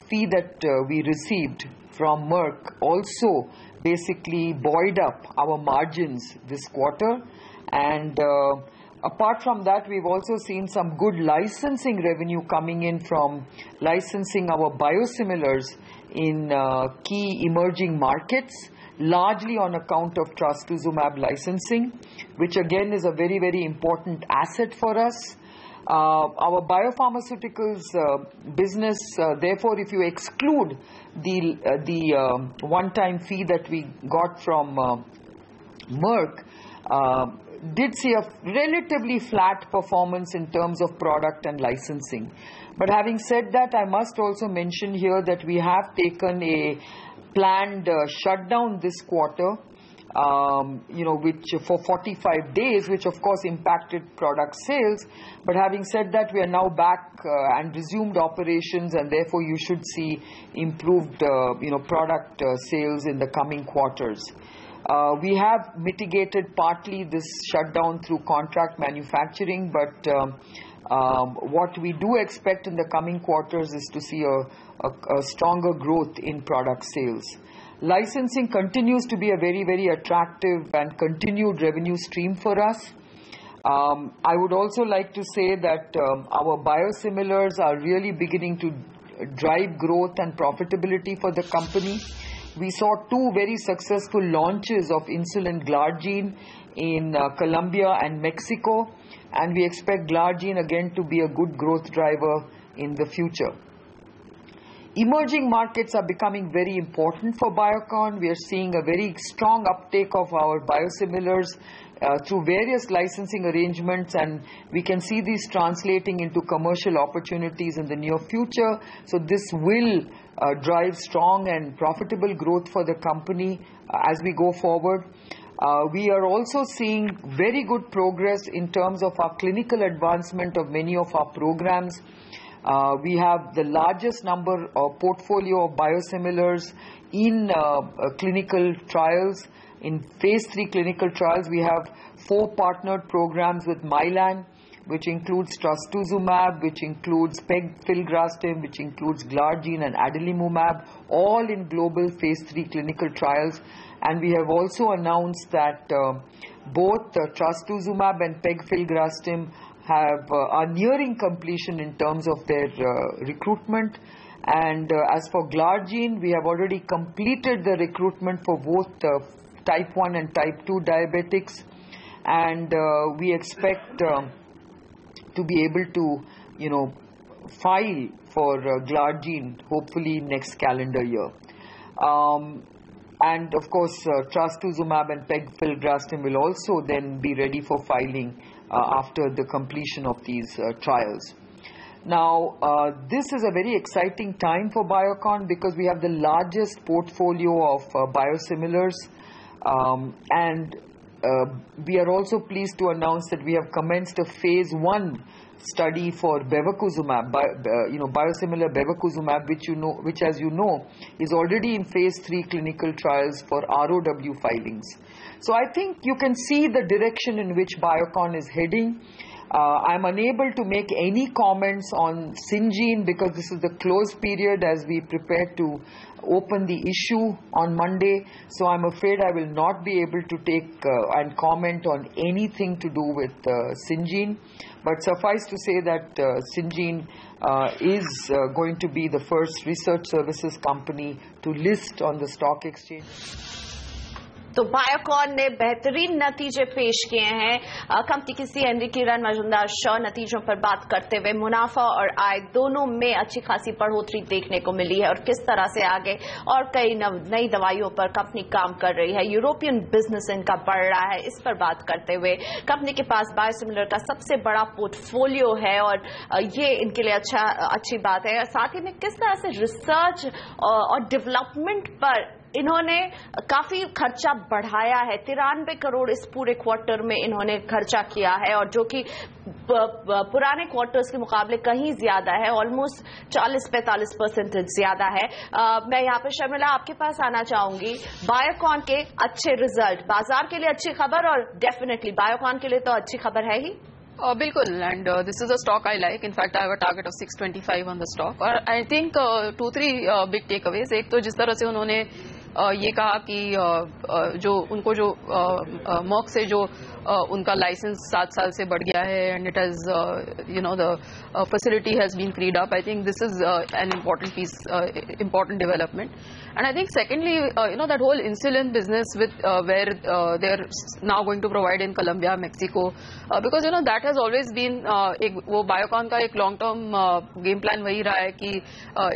fee that we received from Merck also basically buoyed up our margins this quarter. And apart from that, we've also seen some good licensing revenue coming in from licensing our biosimilars in key emerging markets, largely on account of trastuzumab licensing, which again is a very, very important asset for us. Our biopharmaceuticals business, therefore, if you exclude the one-time fee that we got from Merck, did see a relatively flat performance in terms of product and licensing. But having said that, I must also mention here that we have taken a planned shutdown this quarter, which for 45 days, which of course impacted product sales. But having said that, we are now back and resumed operations, and therefore you should see improved, product sales in the coming quarters. We have mitigated partly this shutdown through contract manufacturing, but what we do expect in the coming quarters is to see a stronger growth in product sales. Licensing continues to be a very, very attractive and continued revenue stream for us. I would also like to say that our biosimilars are really beginning to drive growth and profitability for the company. We saw 2 very successful launches of insulin Glargine in Colombia and Mexico, and we expect Glargine again to be a good growth driver in the future. Emerging markets are becoming very important for Biocon. We are seeing a very strong uptake of our biosimilars through various licensing arrangements, and we can see these translating into commercial opportunities in the near future. So this will drive strong and profitable growth for the company as we go forward. We are also seeing very good progress in terms of our clinical advancement of many of our programs. We have the largest number of portfolio of biosimilars in clinical trials. In phase 3 clinical trials, we have 4 partnered programs with Mylan, which includes trastuzumab, which includes pegfilgrastim, which includes Glargine and adalimumab, all in global phase 3 clinical trials. And we have also announced that both trastuzumab and pegfilgrastim are nearing completion in terms of their recruitment. And as for Glargine, we have already completed the recruitment for both type 1 and type 2 diabetics, and we expect to be able to, file for Glargine hopefully next calendar year. And of course, trastuzumab and pegfilgrastim will also then be ready for filing after the completion of these trials. Now, this is a very exciting time for Biocon because we have the largest portfolio of biosimilars, and we are also pleased to announce that we have commenced a phase 1 study for bevacizumab, biosimilar bevacizumab, which as you know is already in phase 3 clinical trials for ROW filings. So I think you can see the direction in which Biocon is heading. I'm unable to make any comments on Syngene because this is the closed period as we prepare to open the issue on Monday. So I'm afraid I will not be able to take and comment on anything to do with Syngene. But suffice to say that Syngene is going to be the first research services company to list on the stock exchange. तो Biocon ने बेहतरीन नतीजे पेश किए हैं। Company की CMD किरण मजुमदार शॉ नतीजों पर बात करते हुए मुनाफा और आय दोनों में अच्छी खासी बढ़ोतरी देखने को मिली है और किस तरह से आगे और कई नई दवाइयों पर कंपनी काम कर रही है। यूरोपियन बिजनेस इनका बढ़ रहा है, इस पर बात करते हुए कंपनी के पास बायोसिमिलर का सबसे बड़ा पोर्टफोलियो है और ये इनके लिए अच्छी बात है। साथ ही में किस तरह से रिसर्च और डेवलपमेंट पर इन्होंने काफी खर्चा बढ़ाया है। 93 करोड़ इस पूरे क्वार्टर में इन्होंने खर्चा किया है और जो कि पुराने क्वार्टर्स के मुकाबले कहीं ज्यादा है, ऑलमोस्ट 40-45% ज्यादा है। मैं यहाँ पे शर्मिला आपके पास आना चाहूंगी। बायोकॉन के अच्छे रिजल्ट बाजार के लिए अच्छी खबर और डेफिनेटली बायोकॉन के लिए तो अच्छी खबर है ही। बिल्कुल, and this is a stock I like. In fact I have a target of 625 on the stock और I think 2-3 big takeaways. एक तो जिस तरह से उन्होंने ये कहा कि जो उनको जो मॉक से जो उनका लाइसेंस 7 साल से बढ़ गया है and it has the facility has been freed up. I think this is an important piece, important development. And I think secondly, that whole insulin business with where they're now going to provide in Colombia, Mexico, because that has always been वो Biocon का एक long term game plan वही रहा है कि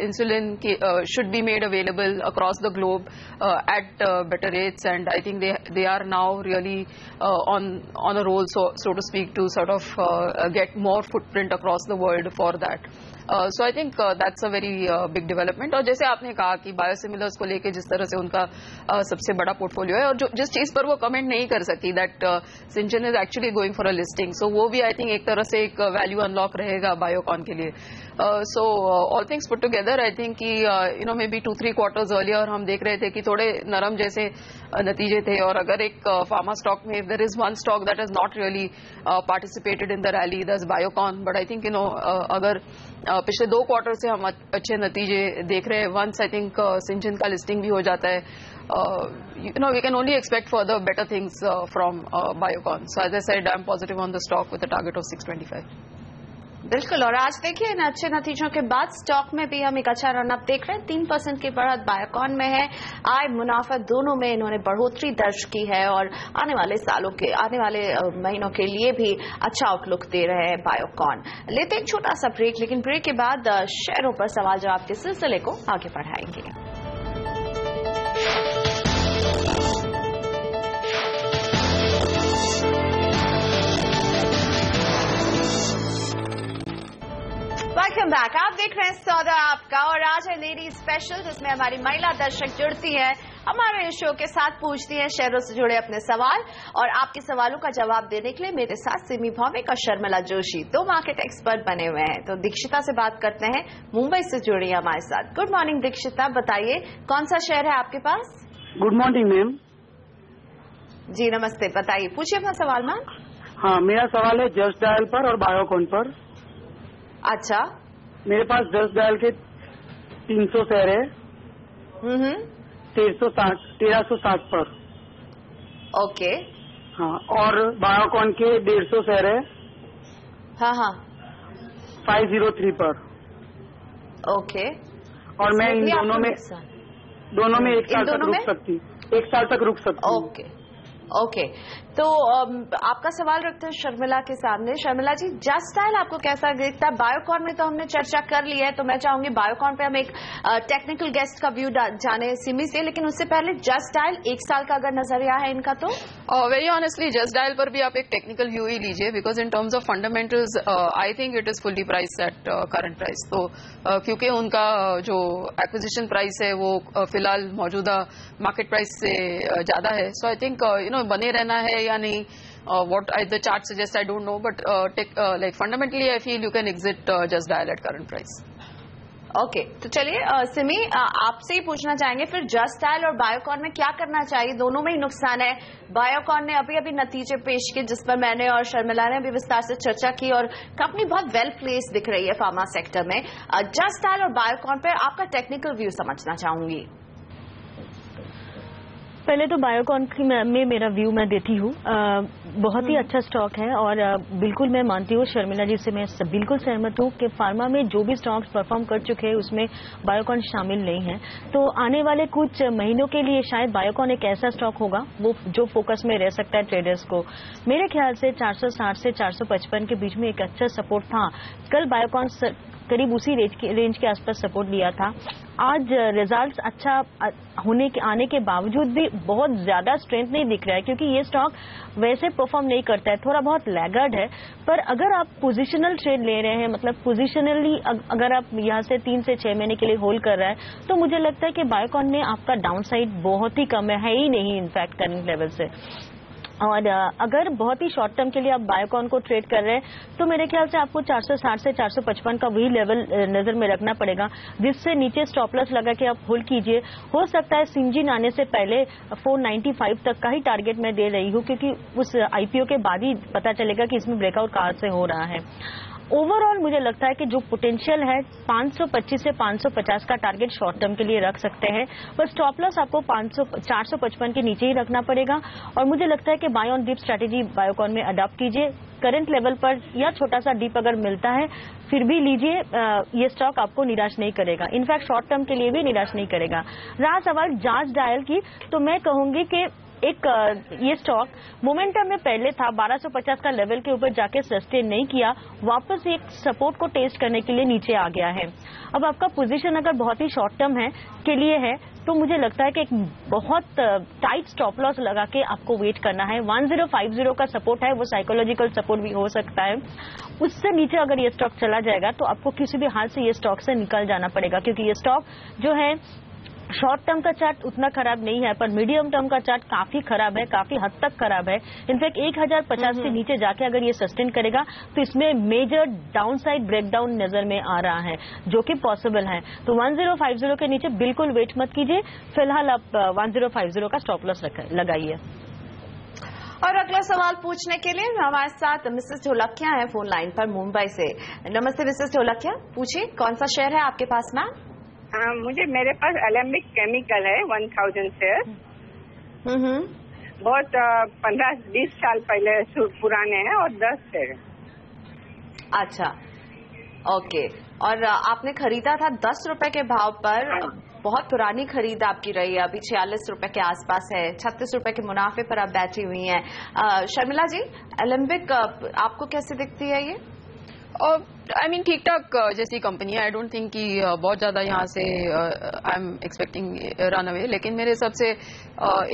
insulin should be made available across the globe at better rates, and I think they are now really on a roll, so to speak, to sort of get more footprint across the world for that. So I think that's a very big development. और जैसे आपने कहा कि biosimilars को लेके जिस तरह से उनका सबसे बड़ा पोर्टफोलियो है और जो जिस चीज पर वो कमेंट नहीं कर सकती, दैट सिंचन is actually going for a listing, so वो भी आई थिंक एक तरह से एक वैल्यू अनलॉक रहेगा बायोकॉन के लिए। So all things put together I think कि मे बी 2-3 क्वार्टर्स अर्लियर हम देख रहे थे कि थोड़े नरम जैसे नतीजे थे और अगर एक फार्मा स्टॉक में if there is one stock that has not really participated in the rally, that's Biocon. But I think अगर पिछले 2 क्वार्टर से हम अच्छे नतीजे देख रहे हैं, वंस आई थिंक सिंचन का लिस्टिंग भी हो जाता है, we can only expect further better things from Biocon. So as I said, I'm positive on the stock with a target of 625. बिल्कुल, और आज देखिए इन अच्छे नतीजों के बाद स्टॉक में भी हम एक अच्छा रनअप देख रहे हैं। 3% की बढ़त बायोकॉन में है। आय मुनाफा दोनों में इन्होंने बढ़ोतरी दर्ज की है और आने वाले महीनों के लिए भी अच्छा आउटलुक दे रहे हैं बायोकॉन। लेते एक छोटा सा ब्रेक, लेकिन ब्रेक के बाद शेयरों पर सवाल जवाब के सिलसिले को आगे बढ़ाएंगे। Welcome back. आप देख रहे हैं सौदा आपका और आज है लेडी स्पेशल, जिसमें हमारी महिला दर्शक जुड़ती हैं हमारे शो के साथ, पूछती हैं शेयरों से जुड़े अपने सवाल और आपके सवालों का जवाब देने के लिए मेरे साथ सिमी भौमिक और शर्मिला जोशी 2 मार्केट एक्सपर्ट बने हुए हैं। तो दीक्षिता से बात करते हैं, मुंबई से जुड़ी है हमारे साथ। गुड मॉर्निंग दीक्षिता, बताइए कौन सा शेयर है आपके पास? Good morning ma'am. जी नमस्ते, बताइए, पूछिए अपना सवाल मैम। हाँ, मेरा सवाल है जस्ट डायल पर और बायोकॉन पर। अच्छा, मेरे पास जस्ट डायल के 300 शेयर है, 1360 पर। ओके। हाँ, और बायोकॉन के 150 शेयर है, हाँ 503 पर। ओके। और मैं इन दोनों में 1 साल तक रुक सकती। ओके। तो आपका सवाल रखते हैं शर्मिला के सामने। शर्मिला जी, जस्ट डायल आपको कैसा दिखता है? बायोकॉन में तो हमने चर्चा कर ली है, तो मैं चाहूंगी बायोकॉन पे हम एक टेक्निकल गेस्ट का व्यू जाने सिमी से, लेकिन उससे पहले जस्ट डायल 1 साल का अगर नजरिया है इनका तो? वेरी ऑनेस्टली जस्ट डायल पर भी आप एक टेक्निकल व्यू ही लीजिए, because in terms of fundamentals I think it is fully price at current price. तो क्योंकि उनका जो एक्विजिशन प्राइस है वो फिलहाल मौजूदा मार्केट प्राइस से ज्यादा है, सो आई थिंक बने रहना है या नहीं, what the chart suggests I don't know, but like fundamentally I feel you can exit just dial at current price. Okay, तो चलिए सिमी आपसे ही पूछना चाहेंगे फिर जस्ट डायल और बायोकॉन में क्या करना चाहिए? दोनों में ही नुकसान है। बायोकॉन ने अभी नतीजे पेश किए जिस पर मैंने और शर्मिला ने भी विस्तार से चर्चा की और कंपनी बहुत वेल प्लेस दिख रही है फार्मा सेक्टर में। जस्ट डायल और बायोकॉन पर आपका टेक्निकल व्यू समझना चाहूंगी। पहले तो बायोकॉन में मेरा व्यू मैं देती हूँ, बहुत ही अच्छा स्टॉक है और बिल्कुल मैं मानती हूँ शर्मिला जी से, मैं बिल्कुल सहमत हूँ कि फार्मा में जो भी स्टॉक्स परफॉर्म कर चुके हैं उसमें बायोकॉन शामिल नहीं है। तो आने वाले कुछ महीनों के लिए शायद बायोकॉन एक ऐसा स्टॉक होगा वो जो फोकस में रह सकता है ट्रेडर्स को। मेरे ख्याल से 460 से 455 के बीच में एक अच्छा सपोर्ट था। कल बायोकॉन करीब उसी रेंज के आसपास सपोर्ट लिया था। आज रिजल्ट्स अच्छा आने के बावजूद भी बहुत ज्यादा स्ट्रेंथ नहीं दिख रहा है, क्योंकि ये स्टॉक वैसे परफॉर्म नहीं करता है, थोड़ा बहुत लैगर्ड है। पर अगर आप पोजिशनल ट्रेड ले रहे हैं, मतलब पोजिशनली अगर आप यहाँ से 3 से 6 महीने के लिए होल्ड कर रहा है, तो मुझे लगता है कि बायोकॉन में आपका डाउन साइड बहुत ही कम है ही नहीं इनफैक्ट करंट लेवल से। और अगर बहुत ही शॉर्ट टर्म के लिए आप बायोकॉन को ट्रेड कर रहे हैं तो मेरे ख्याल से आपको 460 से 455 का वही लेवल नजर में रखना पड़ेगा, जिससे नीचे स्टॉप लॉस लगा के आप होल्ड कीजिए। हो सकता है सिंजिन आने से पहले 495 तक का ही टारगेट मैं दे रही हूँ, क्योंकि उस आईपीओ के बाद ही पता चलेगा कि इसमें ब्रेकआउट कहाँ से हो रहा है। ओवरऑल मुझे लगता है कि जो पोटेंशियल है 525 से 550 का टारगेट शॉर्ट टर्म के लिए रख सकते हैं, पर स्टॉप लॉस आपको 455 के नीचे ही रखना पड़ेगा। और मुझे लगता है कि buy on dip strategy Biocon में अडॉप्ट कीजिए। करंट लेवल पर या छोटा सा डिप अगर मिलता है फिर भी लीजिए, ये स्टॉक आपको निराश नहीं करेगा, इनफैक्ट शॉर्ट टर्म के लिए भी निराश नहीं करेगा। रहा सवाल जांच डायल की, तो मैं कहूंगी कि ये स्टॉक मोमेंटम में पहले था 1250 का लेवल के ऊपर जाके सस्टेन नहीं किया, वापस एक सपोर्ट को टेस्ट करने के लिए नीचे आ गया है। अब आपका पोजीशन अगर बहुत ही शॉर्ट टर्म है के लिए है तो मुझे लगता है कि एक बहुत टाइट स्टॉप लॉस लगा के आपको वेट करना है। 1050 का सपोर्ट है, वो साइकोलॉजिकल सपोर्ट भी हो सकता है। उससे नीचे अगर ये स्टॉक चला जाएगा तो आपको किसी भी हाल से ये स्टॉक से निकल जाना पड़ेगा, क्योंकि ये स्टॉक जो है शॉर्ट टर्म का चार्ट उतना खराब नहीं है, पर मीडियम टर्म का चार्ट काफी खराब है, काफी हद तक खराब है। इनफैक्ट 1050 से नीचे जाके अगर ये सस्टेन करेगा तो इसमें मेजर डाउनसाइड ब्रेकडाउन नजर में आ रहा है, जो कि पॉसिबल है। तो 1050 के नीचे बिल्कुल वेट मत कीजिए, फिलहाल आप 1050 का स्टॉप लॉस लगाइए। और अगला सवाल पूछने के लिए हमारे साथ मिसेस ढोलकिया है फोन लाइन पर मुंबई से। नमस्ते मिसेस ढोलकिया, पूछिए कौन सा शेयर है आपके पास मैम? मेरे पास एलेम्बिक केमिकल है 1000 शेयर। बहुत 15-20 साल पहले पुराने हैं और 10 शेयर। अच्छा, ओके। और आपने खरीदा था 10 रुपए के भाव पर, बहुत पुरानी खरीद आपकी रही है, अभी 46 रुपए के आसपास है, 36 रुपए के मुनाफे पर आप बैठी हुई हैं। शर्मिला जी, एलेम्बिक आपको कैसे दिखती है ये? आई मीन ठीक ठाक जैसी कंपनी है। आई डोंट थिंक कि बहुत ज्यादा यहाँ से I am expecting run away, लेकिन मेरे हिसाब से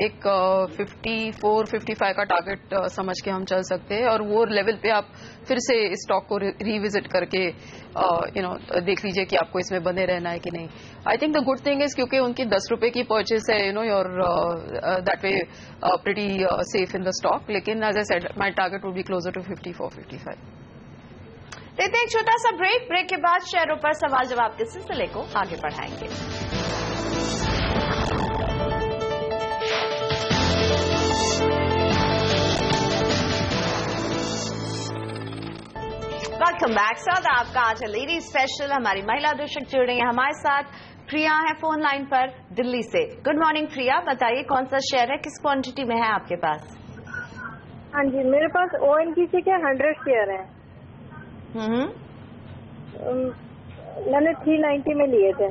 एक 54-55 का टारगेट समझ के हम चल सकते हैं, और वो लेवल पे आप फिर से इस स्टॉक को रिविजिट करके देख लीजिए कि आपको इसमें बने रहना है कि नहीं। I think the good thing is क्योंकि उनकी 10 रुपए की परचेस है, your that way pretty safe in the stock, लेकिन as I said my target would be closer to 54-55। लेते हैं एक छोटा सा ब्रेक के बाद शेयरों पर सवाल जवाब के सिलसिले को आगे बढ़ाएंगे। वेलकम बैक सर, आपका आज है लेडी स्पेशल। हमारी महिला दर्शक जुड़ रही है हमारे साथ। प्रिया है फोन लाइन पर दिल्ली से। गुड मॉर्निंग प्रिया, बताइए कौन सा शेयर है, किस क्वांटिटी में है आपके पास? हाँ जी, मेरे पास ONGC के 100 शेयर है। मैंने 390 में लिए थे।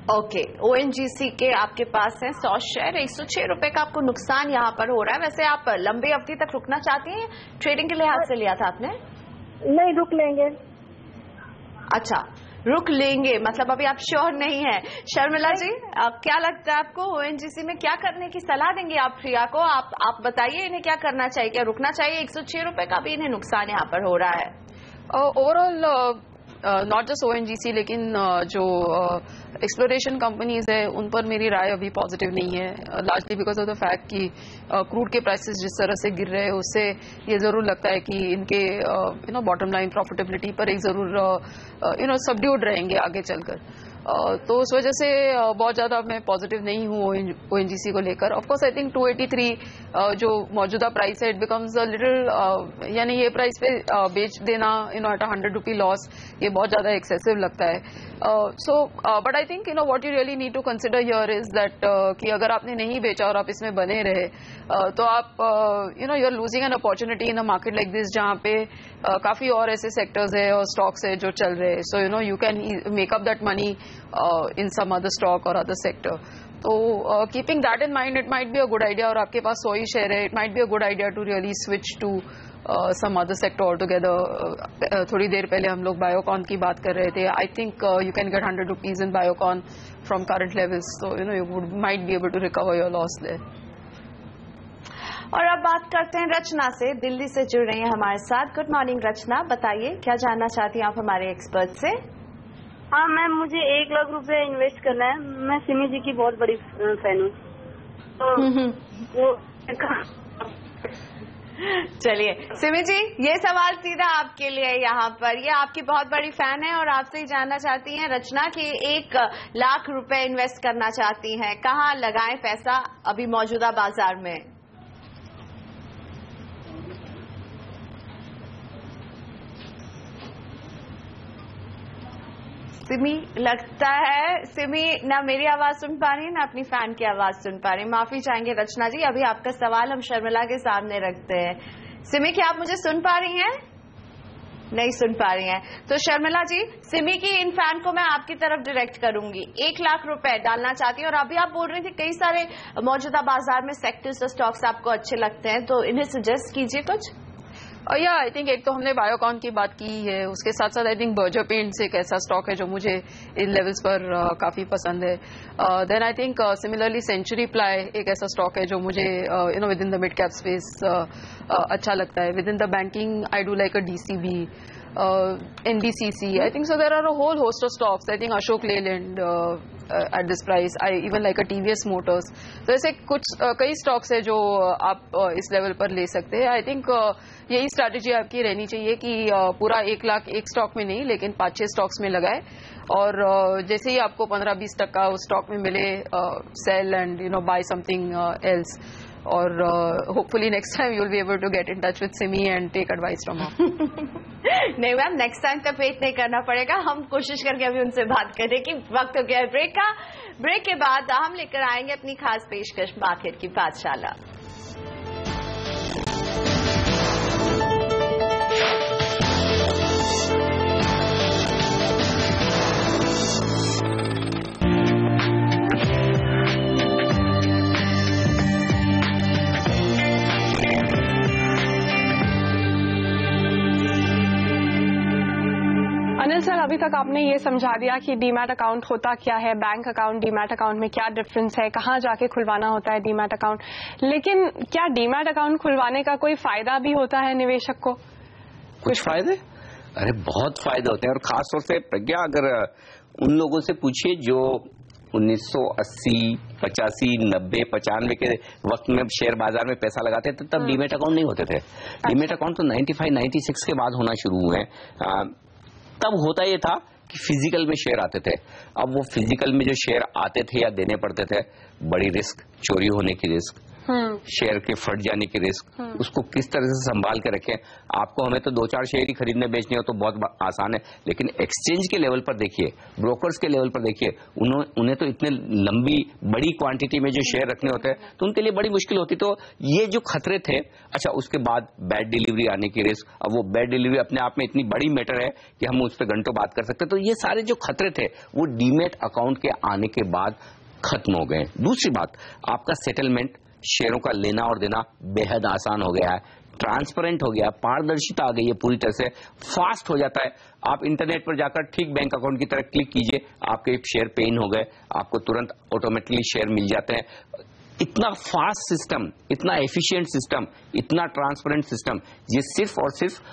ओके, ONGC के आपके पास है 100 शेयर, 106 रुपए का आपको नुकसान यहाँ पर हो रहा है। वैसे आप लंबी अवधि तक रुकना चाहती हैं? ट्रेडिंग के लिहाज से लिया था आपने? नहीं, रुक लेंगे। अच्छा, रुक लेंगे, मतलब अभी आप श्योर नहीं है। शर्मिला जी, क्या लगता है आपको ONGC में क्या करने की सलाह देंगे आप प्रिया को? आप बताइए इन्हें क्या करना चाहिए, क्या रुकना चाहिए? 106 रुपए का भी इन्हें नुकसान यहाँ पर हो रहा है। ओवरऑल नॉट जस्ट ONGC, लेकिन जो एक्सप्लोरेशन कंपनीज है उन पर मेरी राय अभी पॉजिटिव नहीं है, largely because of the fact कि क्रूड के प्राइसेस जिस तरह से गिर रहे हैं उससे ये जरूर लगता है कि इनके बॉटम लाइन प्रॉफिटेबिलिटी पर एक जरूर सबड्यूड रहेंगे आगे चलकर। तो उस वजह से बहुत ज़्यादा मैं पॉजिटिव नहीं हूँ ONGC को लेकर। ऑफकोर्स आई थिंक 283 जो मौजूदा प्राइस है, इट बिकम्स अ लिटिल, यानी ये प्राइस पे बेच देना एट 100 रुपी लॉस, ये बहुत ज़्यादा एक्सेसिव लगता है। But I think what you really need to consider here is that कि अगर आपने नहीं बेचा और आप इसमें बने रहे तो आप you are losing an opportunity in a market like this, जहाँ पे काफ़ी और ऐसे सेक्टर्स है और स्टॉक्स है जो चल रहे हैं। So you can make up that money in some other stock or other sector. So keeping that in mind, it might be a good idea, और आपके पास 100 ही शेयर है, it might be a good idea to really switch to some other sector altogether. थोड़ी देर पहले हम लोग Biocon की बात कर रहे थे. I think you can get 100 rupees in Biocon from current levels, so you might be able to recover your loss there. और अब बात करते हैं रचना से, दिल्ली से जुड़ रही हैं हमारे साथ। गुड मॉर्निंग रचना, बताइए क्या जानना चाहती हैं आप हमारे एक्सपर्ट से? हाँ मैम, मुझे 1 लाख रुपए इन्वेस्ट करना है। मैं सिमी जी की बहुत बड़ी फैन हूँ, तो वो चलिए सिमी जी, ये सवाल सीधा आपके लिए यहाँ पर। ये आपकी बहुत बड़ी फैन है और आपसे ही जानना चाहती हैं रचना कि 1 लाख रुपए इन्वेस्ट करना चाहती हैं, कहाँ लगाएं पैसा अभी मौजूदा बाजार में? सिमी, लगता है सिमी ना मेरी आवाज सुन पा रही है ना अपनी फैन की आवाज सुन पा रही है। माफी चाहेंगे रचना जी, अभी आपका सवाल हम शर्मिला के सामने रखते हैं। सिमी, क्या आप मुझे सुन पा रही हैं? नहीं सुन पा रही हैं। तो शर्मिला जी, सिमी की इन फैन को मैं आपकी तरफ डायरेक्ट करूंगी। 1 लाख रुपए डालना चाहती है और अभी आप बोल रही थी कई सारे मौजूदा बाजार में सेक्टर्स और स्टॉक्स आपको अच्छे लगते हैं, तो इन्हें सजेस्ट कीजिए कुछ। या आई थिंक एक तो हमने बायोकॉन की बात की है, उसके साथ साथ आई थिंक बर्जर पेंट्स एक ऐसा स्टॉक है जो मुझे इन लेवल्स पर काफी पसंद है। Then I think similarly Century Ply एक ऐसा स्टॉक है जो मुझे within the mid cap space अच्छा लगता है। Within the banking I do like a DCB, NBCC, I think so there are a whole host of stocks. I think Ashok Leyland at this price, I even like a TVS Motors. तो ऐसे कुछ कई stocks है जो आप इस level पर ले सकते हैं। आई थिंक यही स्ट्रैटेजी आपकी रहनी चाहिए कि पूरा 1 लाख एक स्टॉक में नहीं लेकिन 5-6 स्टॉक्स में लगाए, और जैसे ही आपको 15-20% उस स्टॉक में मिले, sell and buy something else, और hopefully next time you will be able to get in touch with Simi and take advice from her. नहीं मैम, नेक्स्ट टाइम तक वेट नहीं करना पड़ेगा, हम कोशिश करके अभी उनसे बात करें कि वक्त हो गया है ब्रेक का। ब्रेक के बाद हम लेकर आएंगे अपनी खास पेशकश मार्केट की पाठशाला। अनिल सर, अभी तक आपने ये समझा दिया कि डीमैट अकाउंट होता क्या है, बैंक अकाउंट डीमैट अकाउंट में क्या डिफरेंस है, कहाँ जाके खुलवाना होता है डीमैट अकाउंट, लेकिन क्या डीमैट अकाउंट खुलवाने का कोई फायदा भी होता है निवेशक को? कुछ फायदे? अरे बहुत फायदे होते हैं, और खास तौर से प्रज्ञा अगर उन लोगों से पूछिए जो 1980, 85, 90, 95 के वक्त में शेयर बाजार में पैसा लगाते थे, तब डीमैट अकाउंट नहीं होते थे। डीमैट अकाउंट तो 95, 96 के बाद होना शुरू हुए। तब होता ये था कि फिजिकल में शेयर आते थे। अब वो फिजिकल में जो शेयर आते थे या देने पड़ते थे, बड़ी रिस्क, चोरी होने की रिस्क, शेयर के फट जाने की रिस्क, उसको किस तरह से संभाल के रखें। आपको हमें तो 2-4 शेयर ही खरीदने बेचने हो तो बहुत आसान है, लेकिन एक्सचेंज के लेवल पर देखिए, ब्रोकर्स के लेवल पर देखिए, उन्हें तो इतने लंबी बड़ी क्वांटिटी में जो शेयर रखने होते हैं तो उनके लिए बड़ी मुश्किल होती। तो ये जो खतरे थे, अच्छा उसके बाद बैड डिलीवरी आने की रिस्क, अब वो बैड डिलीवरी अपने आप में इतनी बड़ी मैटर है कि हम उस पर घंटों बात कर सकते हैं। तो ये सारे जो खतरे थे वो डीमैट अकाउंट के आने के बाद खत्म हो गए। दूसरी बात, आपका सेटलमेंट, शेयरों का लेना और देना बेहद आसान हो गया है, ट्रांसपेरेंट हो गया, पारदर्शिता आ गई है, पूरी तरह से फास्ट हो जाता है। आप इंटरनेट पर जाकर ठीक बैंक अकाउंट की तरह क्लिक कीजिए, आपके शेयर पे इन हो गए, आपको तुरंत ऑटोमेटिकली शेयर मिल जाते हैं। इतना फास्ट सिस्टम, इतना एफिशिएंट सिस्टम, इतना ट्रांसपेरेंट सिस्टम, ये सिर्फ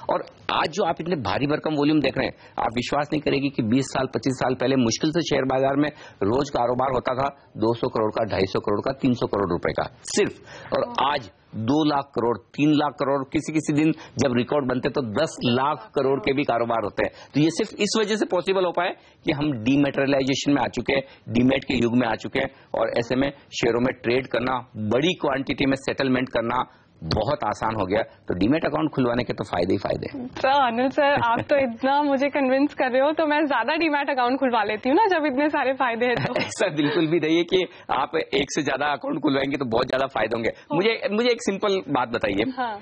और आज जो आप इतने भारी भरकम वॉल्यूम देख रहे हैं, आप विश्वास नहीं करेंगे कि 20 साल 25 साल पहले मुश्किल से शेयर बाजार में रोज कारोबार होता था 200 करोड़ का, 250 करोड़ का, 300 करोड़ रुपए का सिर्फ, और आज 2 लाख करोड़, 3 लाख करोड़, किसी दिन जब रिकॉर्ड बनते तो 10 लाख करोड़ के भी कारोबार होते हैं। तो ये सिर्फ इस वजह से पॉसिबल हो पाए कि हम डीमेटेरियलाइजेशन में आ चुके हैं, डीमेट के युग में आ चुके हैं, और ऐसे में शेयरों में ट्रेड करना, बड़ी क्वांटिटी में सेटलमेंट करना बहुत आसान हो गया। तो डीमेट अकाउंट खुलवाने के तो फायदे ही फायदे हैं। तो अनिल सर, आप तो इतना मुझे कन्विंस कर रहे हो, तो मैं ज्यादा डीमेट अकाउंट खुलवा लेती हूँ ना, जब इतने सारे फायदे हैं तो। ऐसा बिल्कुल भी नहीं है कि आप एक से ज्यादा अकाउंट खुलवाएंगे तो बहुत ज्यादा फायदे होंगे। मुझे एक सिंपल बात बताइए। हाँ।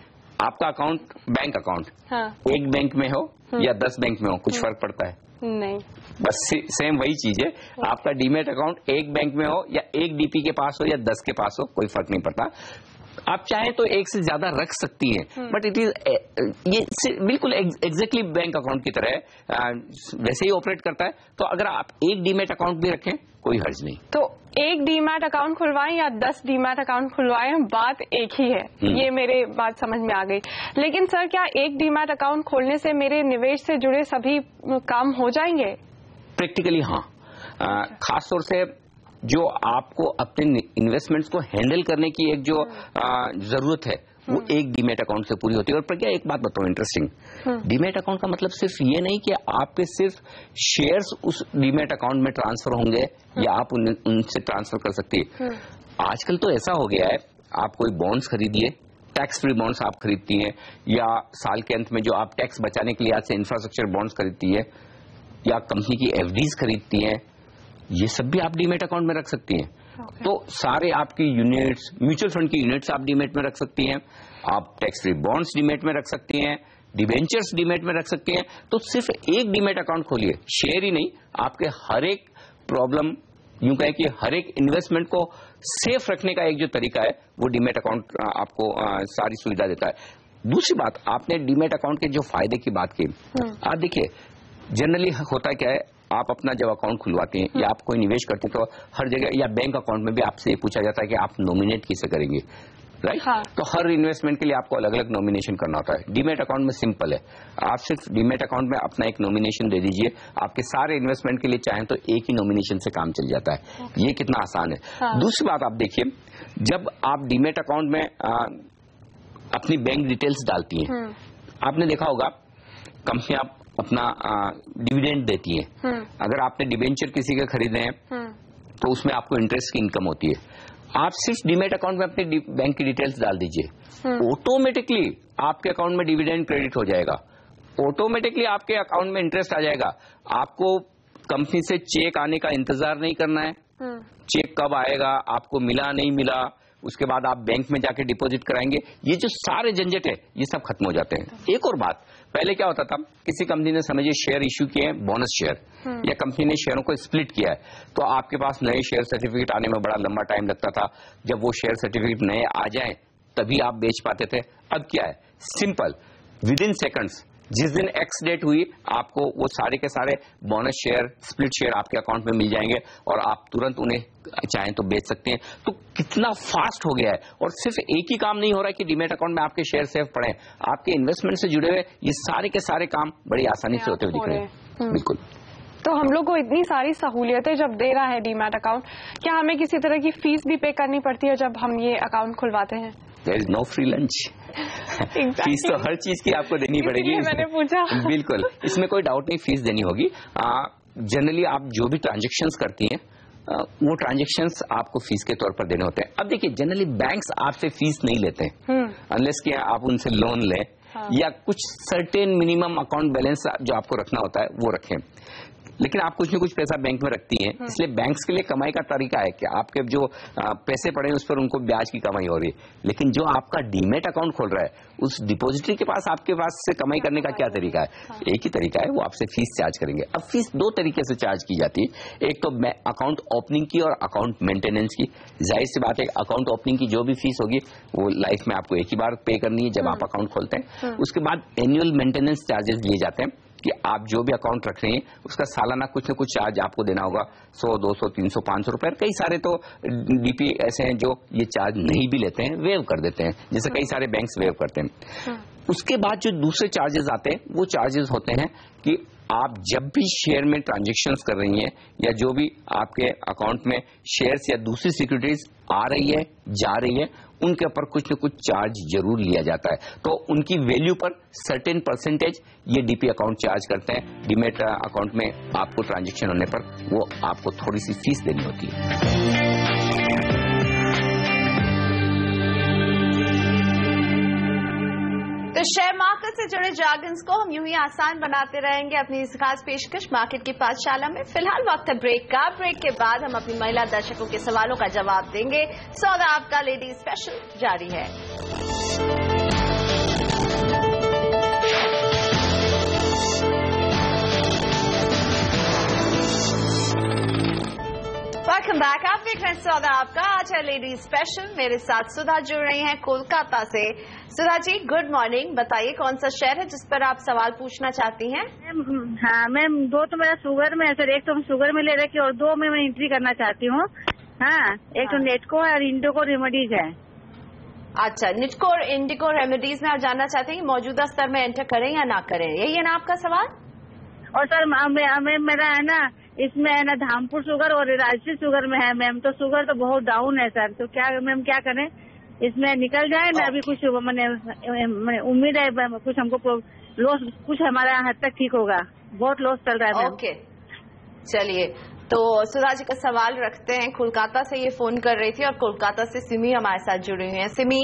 आपका अकाउंट, बैंक अकाउंट, हाँ, एक बैंक में हो या 10 बैंक में हो, कुछ फर्क पड़ता है? नहीं, बस सेम वही चीज है। आपका डीमेट अकाउंट एक बैंक में हो या एक डीपी के पास हो या 10 के पास हो, कोई फर्क नहीं पड़ता। आप चाहें तो एक से ज्यादा रख सकती हैं, बट इट इज ये बिल्कुल एग्जैक्टली बैंक अकाउंट की तरह वैसे ही ऑपरेट करता है। तो अगर आप एक डीमेट अकाउंट भी रखें कोई हर्ज नहीं। तो एक डीमैट अकाउंट खुलवाएं या 10 डीमैट अकाउंट खुलवाएं, बात एक ही है। ये मेरे बात समझ में आ गई। लेकिन सर, क्या एक डीमैट अकाउंट खोलने से मेरे निवेश से जुड़े सभी काम हो जाएंगे? प्रैक्टिकली हाँ। खास तौर से जो आपको अपने इन्वेस्टमेंट्स को हैंडल करने की एक जो जरूरत है वो एक डीमेट अकाउंट से पूरी होती है। और प्रज्ञा, एक बात बताओ इंटरेस्टिंग, डीमेट अकाउंट का मतलब सिर्फ ये नहीं कि आपके सिर्फ शेयर्स उस डीमेट अकाउंट में ट्रांसफर होंगे या आप उनसे ट्रांसफर कर सकती है। आजकल तो ऐसा हो गया है, आप कोई बॉन्ड्स खरीदिए, टैक्स फ्री बॉन्ड्स आप खरीदती हैं, या साल के अंत में जो आप टैक्स बचाने के लिए आज से इंफ्रास्ट्रक्चर बॉन्ड्स खरीदती है, या कंपनी की एफडीज खरीदती हैं, ये सब भी आप डीमेट अकाउंट में रख सकती हैं। तो सारे आपकी यूनिट्स, म्यूचुअल फंड की यूनिट्स आप डीमेट में रख सकती हैं, आप टैक्स फ्री बॉन्ड्स डीमेट में रख सकती हैं, डिवेंचर्स डीमेट में रख सकती हैं। तो सिर्फ एक डीमेट अकाउंट खोलिए, शेयर ही नहीं, आपके हर एक प्रॉब्लम, यूं कहें कि हर एक इन्वेस्टमेंट को सेफ रखने का एक जो तरीका है वो डीमेट अकाउंट आपको सारी सुविधा देता है। दूसरी बात, आपने डीमेट अकाउंट के जो फायदे की बात की, आप देखिए जनरली होता क्या है, आप अपना जब अकाउंट खुलवाते हैं या आप कोई निवेश करते हैं तो हर जगह, या बैंक अकाउंट में भी आपसे ये पूछा जाता है कि आप नॉमिनेट किसे करेंगे, राइट? हाँ। तो हर इन्वेस्टमेंट के लिए आपको अलग अलग नॉमिनेशन करना होता है। डीमेट अकाउंट में सिंपल है, आप सिर्फ डीमेट अकाउंट में अपना एक नॉमिनेशन दे दीजिए, आपके सारे इन्वेस्टमेंट के लिए चाहें तो एक ही नॉमिनेशन से काम चल जाता है। ये कितना आसान है। हाँ। दूसरी बात आप देखिए, जब आप डीमेट अकाउंट में अपनी बैंक डिटेल्स डालती हैं, आपने देखा होगा कंपनियां अपना डिविडेंड देती है। अगर आपने डिबेंचर किसी के खरीदे हैं तो उसमें आपको इंटरेस्ट की इनकम होती है। आप सिर्फ डीमेट अकाउंट में अपनी बैंक की डिटेल्स डाल दीजिए, ऑटोमेटिकली आपके अकाउंट में डिविडेंड क्रेडिट हो जाएगा, ऑटोमेटिकली आपके अकाउंट में इंटरेस्ट आ जाएगा। आपको कंपनी से चेक आने का इंतजार नहीं करना है, चेक कब आएगा, आपको मिला नहीं मिला, उसके बाद आप बैंक में जाके डिपॉजिट कराएंगे, ये जो सारे झंझट है ये सब खत्म हो जाते हैं। एक और बात, पहले क्या होता था, किसी कंपनी ने समझिए शेयर इश्यू किए हैं, बोनस शेयर, या कंपनी ने शेयरों को स्प्लिट किया है, तो आपके पास नए शेयर सर्टिफिकेट आने में बड़ा लंबा टाइम लगता था। जब वो शेयर सर्टिफिकेट नए आ जाएं तभी आप बेच पाते थे। अब क्या है, सिंपल, विद इन सेकंड्स, जिस दिन एक्स डेट हुई आपको वो सारे के सारे बोनस शेयर, स्प्लिट शेयर आपके अकाउंट में मिल जाएंगे और आप तुरंत उन्हें चाहें तो बेच सकते हैं। तो कितना फास्ट हो गया है। और सिर्फ एक ही काम नहीं हो रहा है कि डीमेट अकाउंट में आपके शेयर सेफ पड़े, आपके इन्वेस्टमेंट से जुड़े हुए ये सारे के सारे काम बड़ी आसानी से होते हुए दिख रहे हैं। बिल्कुल। तो हम लोग को इतनी सारी सहूलियतें जब दे रहा है डीमैट अकाउंट, क्या हमें किसी तरह की फीस भी पे करनी पड़ती है जब हम ये अकाउंट खुलवाते हैं? There is no free lunch. Fees तो हर चीज की आपको देनी पड़ेगी। मैंने पूछा। बिल्कुल, इसमें कोई डाउट नहीं, फीस देनी होगी। जनरली आप जो भी ट्रांजेक्शन्स करती हैं वो ट्रांजेक्शन्स आपको फीस के तौर पर देने होते हैं। अब देखिए, जनरली बैंक्स आपसे फीस नहीं लेते हैं अनलेस कि आप उनसे लोन लें, या कुछ सर्टेन मिनिमम अकाउंट बैलेंस जो आपको रखना होता है वो रखें। लेकिन आप कुछ न कुछ पैसा बैंक में रखती हैं, इसलिए बैंक्स के लिए कमाई का तरीका है कि आपके जो पैसे पड़े हैं उस पर उनको ब्याज की कमाई हो रही है। लेकिन जो आपका डीमेट अकाउंट खोल रहा है उस डिपॉजिटरी के पास आपके पास से कमाई करने का क्या तरीका है? एक ही तरीका है, वो आपसे फीस चार्ज करेंगे। अब फीस दो तरीके से चार्ज की जाती है, एक तो अकाउंट ओपनिंग की और अकाउंट मेंटेनेंस की। जाहिर सी बात है, अकाउंट ओपनिंग की जो भी फीस होगी वो लाइफ में आपको एक ही बार पे करनी है जब आप अकाउंट खोलते हैं। उसके बाद एनुअल मेंटेनेंस चार्जेस लिए जाते हैं कि आप जो भी अकाउंट रख रहे हैं उसका सालाना कुछ न कुछ चार्ज आपको देना होगा, 100, 200, 300, 500 रुपए। कई सारे तो डीपी ऐसे हैं जो ये चार्ज नहीं भी लेते हैं, वेव कर देते हैं, जैसे कई सारे बैंक्स वेव करते हैं। उसके बाद जो दूसरे चार्जेस आते हैं वो चार्जेस होते हैं कि आप जब भी शेयर में ट्रांजैक्शंस कर रही हैं या जो भी आपके अकाउंट में शेयर्स या दूसरी सिक्योरिटीज आ रही है जा रही है उनके ऊपर कुछ न कुछ चार्ज जरूर लिया जाता है। तो उनकी वैल्यू पर सर्टेन परसेंटेज ये डीपी अकाउंट चार्ज करते हैं। डीमेट अकाउंट में आपको ट्रांजैक्शन होने पर वो आपको थोड़ी सी फीस देनी होती है। तो शेयर मार्केट से जुड़े जार्गन्स को हम यूं ही आसान बनाते रहेंगे अपनी इस खास पेशकश मार्केट की पाठशाला में। फिलहाल वक्त है ब्रेक का। ब्रेक के बाद हम अपनी महिला दर्शकों के सवालों का जवाब देंगे। सौदा आपका लेडी स्पेशल जारी है। Welcome back. आप देख रहे हैं सौदा आपका। आज है लेडी स्पेशल। मेरे साथ सुधा जुड़ रही हैं कोलकाता से। Sudha ji good morning. बताइए कौन सा शेयर है जिस पर आप सवाल पूछना चाहती हैं? हाँ मैम, दो तो मेरा शुगर में है सर। एक तो हम शुगर में ले रखे और दो में मैं एंट्री करना चाहती हूँ। हाँ, एक तो नेटको है और इंडिको रेमेडीज है। अच्छा, निटको और इंडिको रेमेडीज में आप जानना चाहते हैं कि मौजूदा स्तर में एंटर करें या ना करें, यही है ना आपका सवाल? और सर मेरा है ना इसमें है ना धामपुर शुगर और राजसी शुगर में है मैम। तो शुगर तो बहुत डाउन है सर। तो क्या मैम क्या करें, इसमें निकल जाए ना? अभी कुछ मैंने उम्मीद है कुछ हमको लॉस कुछ हमारा हद तक ठीक होगा। बहुत लॉस चल रहा है। ओके चलिए, तो सुधा जी का सवाल रखते हैं। कोलकाता से ये फोन कर रही थी और कोलकाता से सिमी हमारे साथ जुड़ी हुई हैं। सिमी,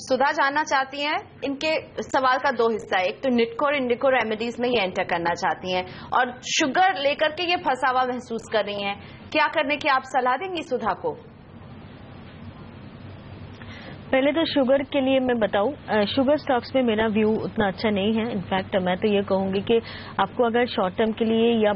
सुधा जानना चाहती हैं, इनके सवाल का दो हिस्सा है। एक तो निटको और इंडिको रेमेडीज में ये एंटर करना चाहती हैं और शुगर लेकर के ये फंसा हुआ महसूस कर रही हैं। क्या करने की आप सलाह देंगी सुधा को? पहले तो शुगर के लिए मैं बताऊं, शुगर स्टॉक्स में मेरा व्यू उतना अच्छा नहीं है। इनफैक्ट मैं तो ये कहूंगी कि आपको अगर शॉर्ट टर्म के लिए या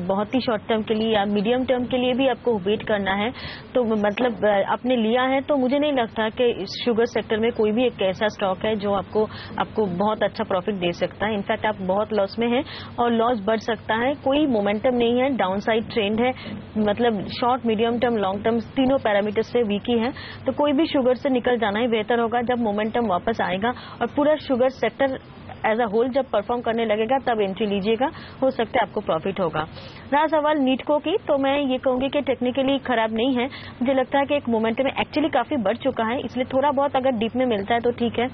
बहुत ही शॉर्ट टर्म के लिए या मीडियम टर्म के लिए भी आपको वेट करना है तो मतलब आपने लिया है, तो मुझे नहीं लगता कि शुगर सेक्टर में कोई भी एक ऐसा स्टॉक है जो आपको बहुत अच्छा प्रॉफिट दे सकता है। इनफैक्ट आप बहुत लॉस में हैं और लॉस बढ़ सकता है। कोई मोमेंटम नहीं है, डाउन साइड ट्रेंड है, मतलब short medium term long term तीनों पैरामीटर से वीक ही है। तो कोई भी शुगर से निकल जाना ही बेहतर होगा। जब मोमेंटम वापस आएगा और पूरा sugar sector as a whole जब परफॉर्म करने लगेगा तब एंट्री लीजिएगा, हो सकता है आपको प्रॉफिट होगा। रहा सवाल नीटको की, तो मैं ये कहूंगी कि टेक्निकली खराब नहीं है। मुझे लगता है कि एक मोमेंटम एक्चुअली काफी बढ़ चुका है, इसलिए थोड़ा बहुत अगर डीप में मिलता है तो ठीक है।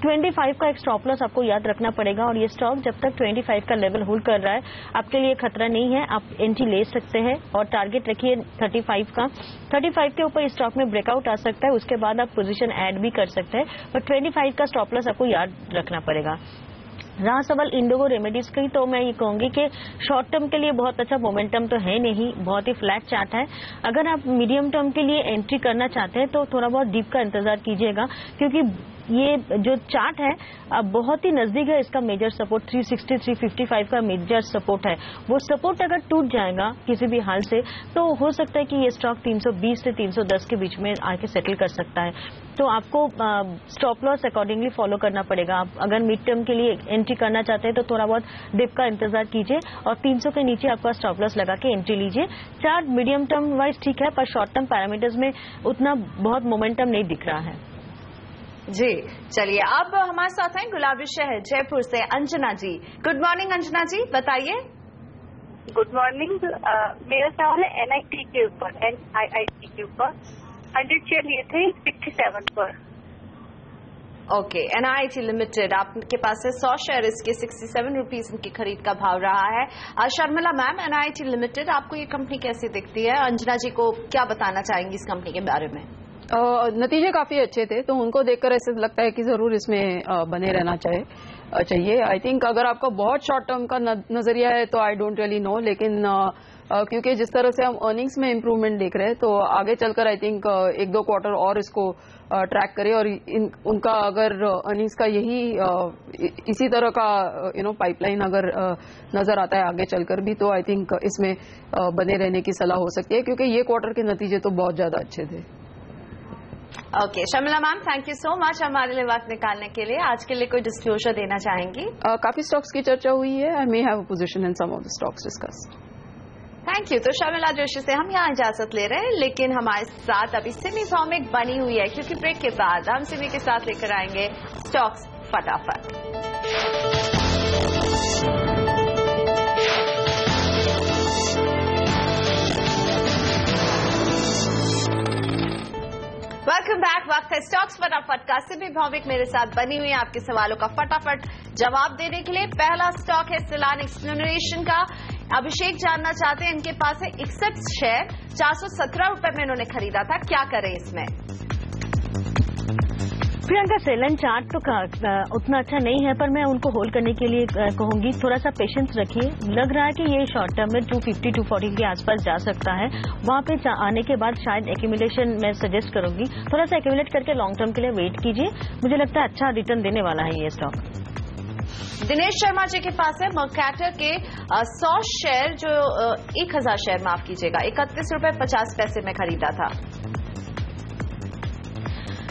25 का एक स्टॉप लॉस आपको याद रखना पड़ेगा और ये स्टॉक जब तक 25 का लेवल होल्ड कर रहा है आपके लिए खतरा नहीं है, आप एंट्री ले सकते हैं और टारगेट रखिए 35 का। 35 के ऊपर इस स्टॉक में ब्रेकआउट आ सकता है, उसके बाद आप पोजीशन ऐड भी कर सकते हैं, पर 25 का स्टॉप लॉस आपको याद रखना पड़ेगा। रहा सवाल इंडिगो रेमेडीज की, तो मैं ये कहूंगी कि शॉर्ट टर्म के लिए बहुत अच्छा मोमेंटम तो है नहीं, बहुत ही फ्लैट चार्ट है। अगर आप मीडियम टर्म के लिए एंट्री करना चाहते हैं तो थोड़ा बहुत डीप का इंतजार कीजिएगा, क्योंकि ये जो चार्ट है अब बहुत ही नजदीक है इसका मेजर सपोर्ट 360 355 का मेजर सपोर्ट है। वो सपोर्ट अगर टूट जाएगा किसी भी हाल से तो हो सकता है कि ये स्टॉक 320 से 310 के बीच में आके सेटल कर सकता है। तो आपको स्टॉप लॉस अकॉर्डिंगली फॉलो करना पड़ेगा। आप अगर मिड टर्म के लिए एंट्री करना चाहते हैं तो थोड़ा बहुत डिप का इंतजार कीजिए और 300 के नीचे आपका स्टॉप लॉस लगा के एंट्री लीजिए। चार्ट मीडियम टर्म वाइज ठीक है, पर शॉर्ट टर्म पैरामीटर्स में उतना बहुत मोमेंटम नहीं दिख रहा है। जी चलिए, अब हमारे साथ हैं गुलाबी शहर जयपुर से अंजना जी। गुड मॉर्निंग अंजना जी, बताइए। Good morning. मेरा सवाल है NIT के ऊपर, NIIT के ऊपर 100 शेयर लिए थे 67 पर। ओके, NIIT लिमिटेड आपके पास है 100 शेयर, इसके 67 रुपीज इनकी खरीद का भाव रहा है। शर्मिला मैम, NIIT लिमिटेड आपको ये कंपनी कैसी दिखती है? अंजना जी को क्या बताना चाहेंगी इस कंपनी के बारे में? नतीजे काफी अच्छे थे तो उनको देखकर ऐसे लगता है कि जरूर इसमें बने रहना चाहिए। आई थिंक अगर आपका बहुत शॉर्ट टर्म का नजरिया है तो आई डोंट रियली नो, लेकिन क्योंकि जिस तरह से हम अर्निंग्स में इम्प्रूवमेंट देख रहे हैं तो आगे चलकर आई थिंक 1-2 क्वार्टर और इसको ट्रैक करें और उनका अगर अर्निंग्स का इसी तरह का पाइपलाइन अगर नजर आता है आगे चलकर भी तो आई थिंक इसमें बने रहने की सलाह हो सकती है, क्योंकि ये क्वार्टर के नतीजे तो बहुत ज्यादा अच्छे थे। Okay, Sharmila ma'am, thank you so much हमारे लिए वक्त निकालने के लिए। आज के लिए कोई डिस्क्लोजर देना चाहेंगी? काफी स्टॉक्स की चर्चा हुई है। I may have a position in some of the stocks discussed. Thank you. तो शर्मिला जोशी से हम यहाँ इजाजत ले रहे हैं, लेकिन हमारे साथ अभी सिमी फॉर्मिक बनी हुई है, क्योंकि ब्रेक के बाद हम सिमी के साथ लेकर आएंगे स्टॉक्स फटाफट। Welcome back. वक्त है स्टॉक्स फटाफट का। सिमी भौमिक मेरे साथ बनी हुई है आपके सवालों का फटाफट जवाब देने के लिए। पहला स्टॉक है सिलान एक्सप्लोरेशन का। अभिषेक जानना चाहते हैं, इनके पास है 61 शेयर, 417 रुपए में इन्होंने खरीदा था, क्या करें इसमें? प्रियंका, सेलन चार्ट तो उतना अच्छा नहीं है, पर मैं उनको होल्ड करने के लिए कहूंगी थोड़ा सा पेशेंस रखिए। लग रहा है कि ये शॉर्ट टर्म में 250-240 के आसपास जा सकता है। वहां पे आने के बाद शायद एक्यूमुलेशन मैं सजेस्ट करूंगी, थोड़ा सा एक्यूमुलेट करके लॉन्ग टर्म के लिए वेट कीजिए। मुझे लगता है अच्छा रिटर्न देने वाला है ये स्टॉक। दिनेश शर्मा जी के पास है मर्कैटर के 100 शेयर, जो 1000 शेयर माफ कीजिएगा, 31 रुपए 50 पैसे में खरीदा था।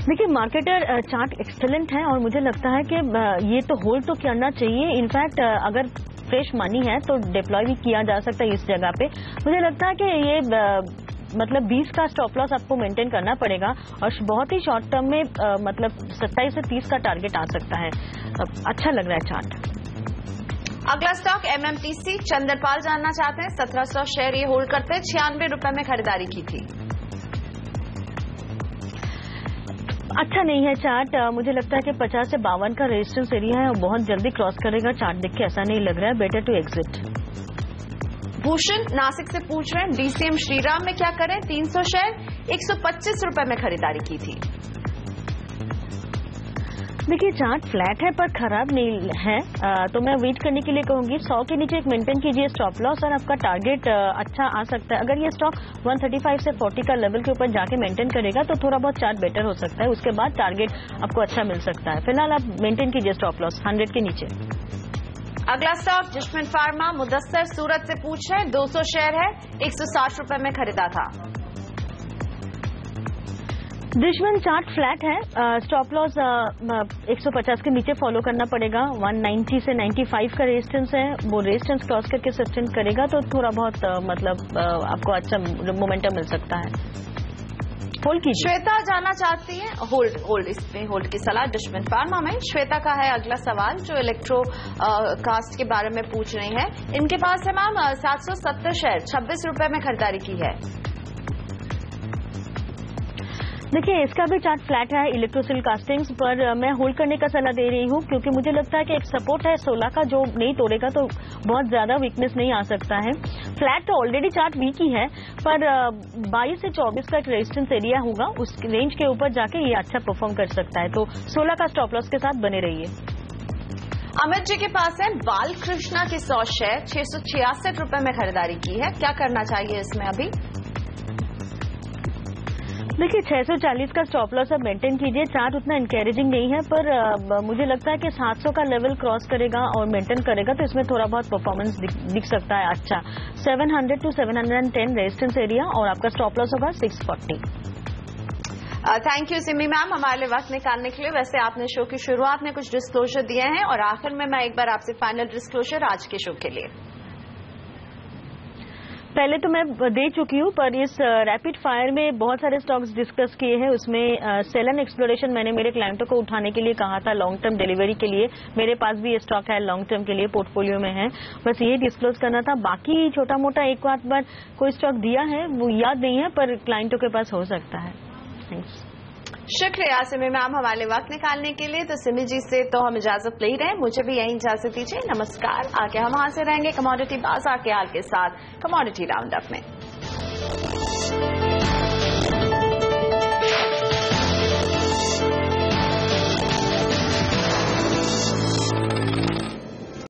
देखिए, मार्केटर चार्ट एक्सेलेंट है और मुझे लगता है कि ये तो होल्ड तो करना चाहिए। इनफैक्ट अगर फ्रेश मनी है तो डिप्लॉय भी किया जा सकता है इस जगह पे। मुझे लगता है कि ये मतलब 20 का स्टॉप लॉस आपको मेंटेन करना पड़ेगा और बहुत ही शॉर्ट टर्म में मतलब 27 से 30 का टारगेट आ सकता है। अच्छा लग रहा है चार्ट। अगला स्टॉक MMTC, चंद्रपाल जानना चाहते हैं, 1700 शेयर ये होल्ड करते हैं, 96 रुपए में खरीदारी की थी। अच्छा नहीं है चार्ट। मुझे लगता है कि 50 से 52 का रेजिस्टेंस एरिया है और बहुत जल्दी क्रॉस करेगा। चार्ट देख के ऐसा नहीं लग रहा है, better to exit. Bhushan Nashik से पूछ रहे हैं, DCM श्रीराम में क्या करें? 300 शेयर 125 रुपए में खरीदारी की थी। देखिए, चार्ट फ्लैट है पर खराब नहीं है, तो मैं वेट करने के लिए कहूंगी। 100 के नीचे एक मेंटेन कीजिए स्टॉप लॉस और आपका टारगेट अच्छा आ सकता है। अगर ये स्टॉक 135 से 40 का लेवल के ऊपर जाके मेंटेन करेगा तो थोड़ा बहुत चार्ट बेटर हो सकता है, उसके बाद टारगेट आपको अच्छा मिल सकता है। फिलहाल आप मेंटेन कीजिए स्टॉप लॉस 100 के नीचे। अगला स्टॉक जिस्मिन फार्मा, मुदस्सर सूरत से पूछ रहे हैं, 200 शेयर है, 160 रुपए में खरीदा था। दुश्मन चार्ट फ्लैट है, स्टॉप लॉस 150 के नीचे फॉलो करना पड़ेगा। 190 से 95 का रेजिस्टेंस है, वो रेजिस्टेंस क्रॉस करके सस्टेन करेगा तो थोड़ा बहुत मतलब आपको अच्छा मोमेंटम मिल सकता है। होल्ड कीजिए। श्वेता जानना चाहती है, होल्ड इसमें होल्ड की सलाह दुश्मन फार्मा में। श्वेता का है अगला सवाल, जो इलेक्ट्रो कास्ट के बारे में पूछ रही है। इनके पास है मैम 770 शेयर, 26 रुपए में खरीदारी की है। देखिए, इसका भी चार्ट फ्लैट है इलेक्ट्रोसिल कास्टिंग्स पर। मैं होल्ड करने का सलाह दे रही हूँ क्योंकि मुझे लगता है कि एक सपोर्ट है 16 का, जो नहीं तोड़ेगा तो बहुत ज्यादा वीकनेस नहीं आ सकता है। फ्लैट तो ऑलरेडी चार्ट वीक ही है, पर 22 से 24 का एक रेजिस्टेंस एरिया होगा, उस रेंज के ऊपर जाके ये अच्छा परफॉर्म कर सकता है, तो 16 का स्टॉप लॉस के साथ बने रहिए। अमित जी के पास है बालकृष्णा के 100 शेयर, 666 रुपए में खरीदारी की है, क्या करना चाहिए इसमें अभी? देखिए, 640 का स्टॉप लॉस अब मेंटेन कीजिए। चार्ट उतना इंकरेजिंग नहीं है, पर मुझे लगता है कि 700 का लेवल क्रॉस करेगा और मेंटेन करेगा तो इसमें थोड़ा बहुत परफॉर्मेंस दिख सकता है अच्छा। 700 to 710 रेजिस्टेंस एरिया और आपका स्टॉप लॉस होगा 640। थैंक यू सिमी मैम हमारे लिए वक्त निकालने के लिए। वैसे आपने शो की शुरुआत में कुछ डिस्क्लोजर दिए हैं और आखिर में मैं एक बार आपसे फाइनल डिस्क्लोजर आज के शो के लिए। पहले तो मैं दे चुकी हूँ, पर इस रैपिड फायर में बहुत सारे स्टॉक्स डिस्कस किए हैं। उसमें सेलन एक्सप्लोरेशन मैंने मेरे क्लाइंटों को उठाने के लिए कहा था लॉन्ग टर्म डिलीवरी के लिए। मेरे पास भी ये स्टॉक है, लॉन्ग टर्म के लिए पोर्टफोलियो में है। बस ये डिस्क्लोज करना था। बाकी छोटा मोटा एक बार कोई स्टॉक दिया है वो याद नहीं है, पर क्लाइंटों के पास हो सकता है। थैंक्स। शुक्रिया सिमी मैम हमारे वक्त निकालने के लिए। तो सिमी जी से तो हम इजाजत ले ही रहे हैं, मुझे भी यही इजाजत दीजिए। नमस्कार। आगे हम हाजिर रहेंगे कमोडिटी बाजार के हाल के साथ कमोडिटी राउंड अप में।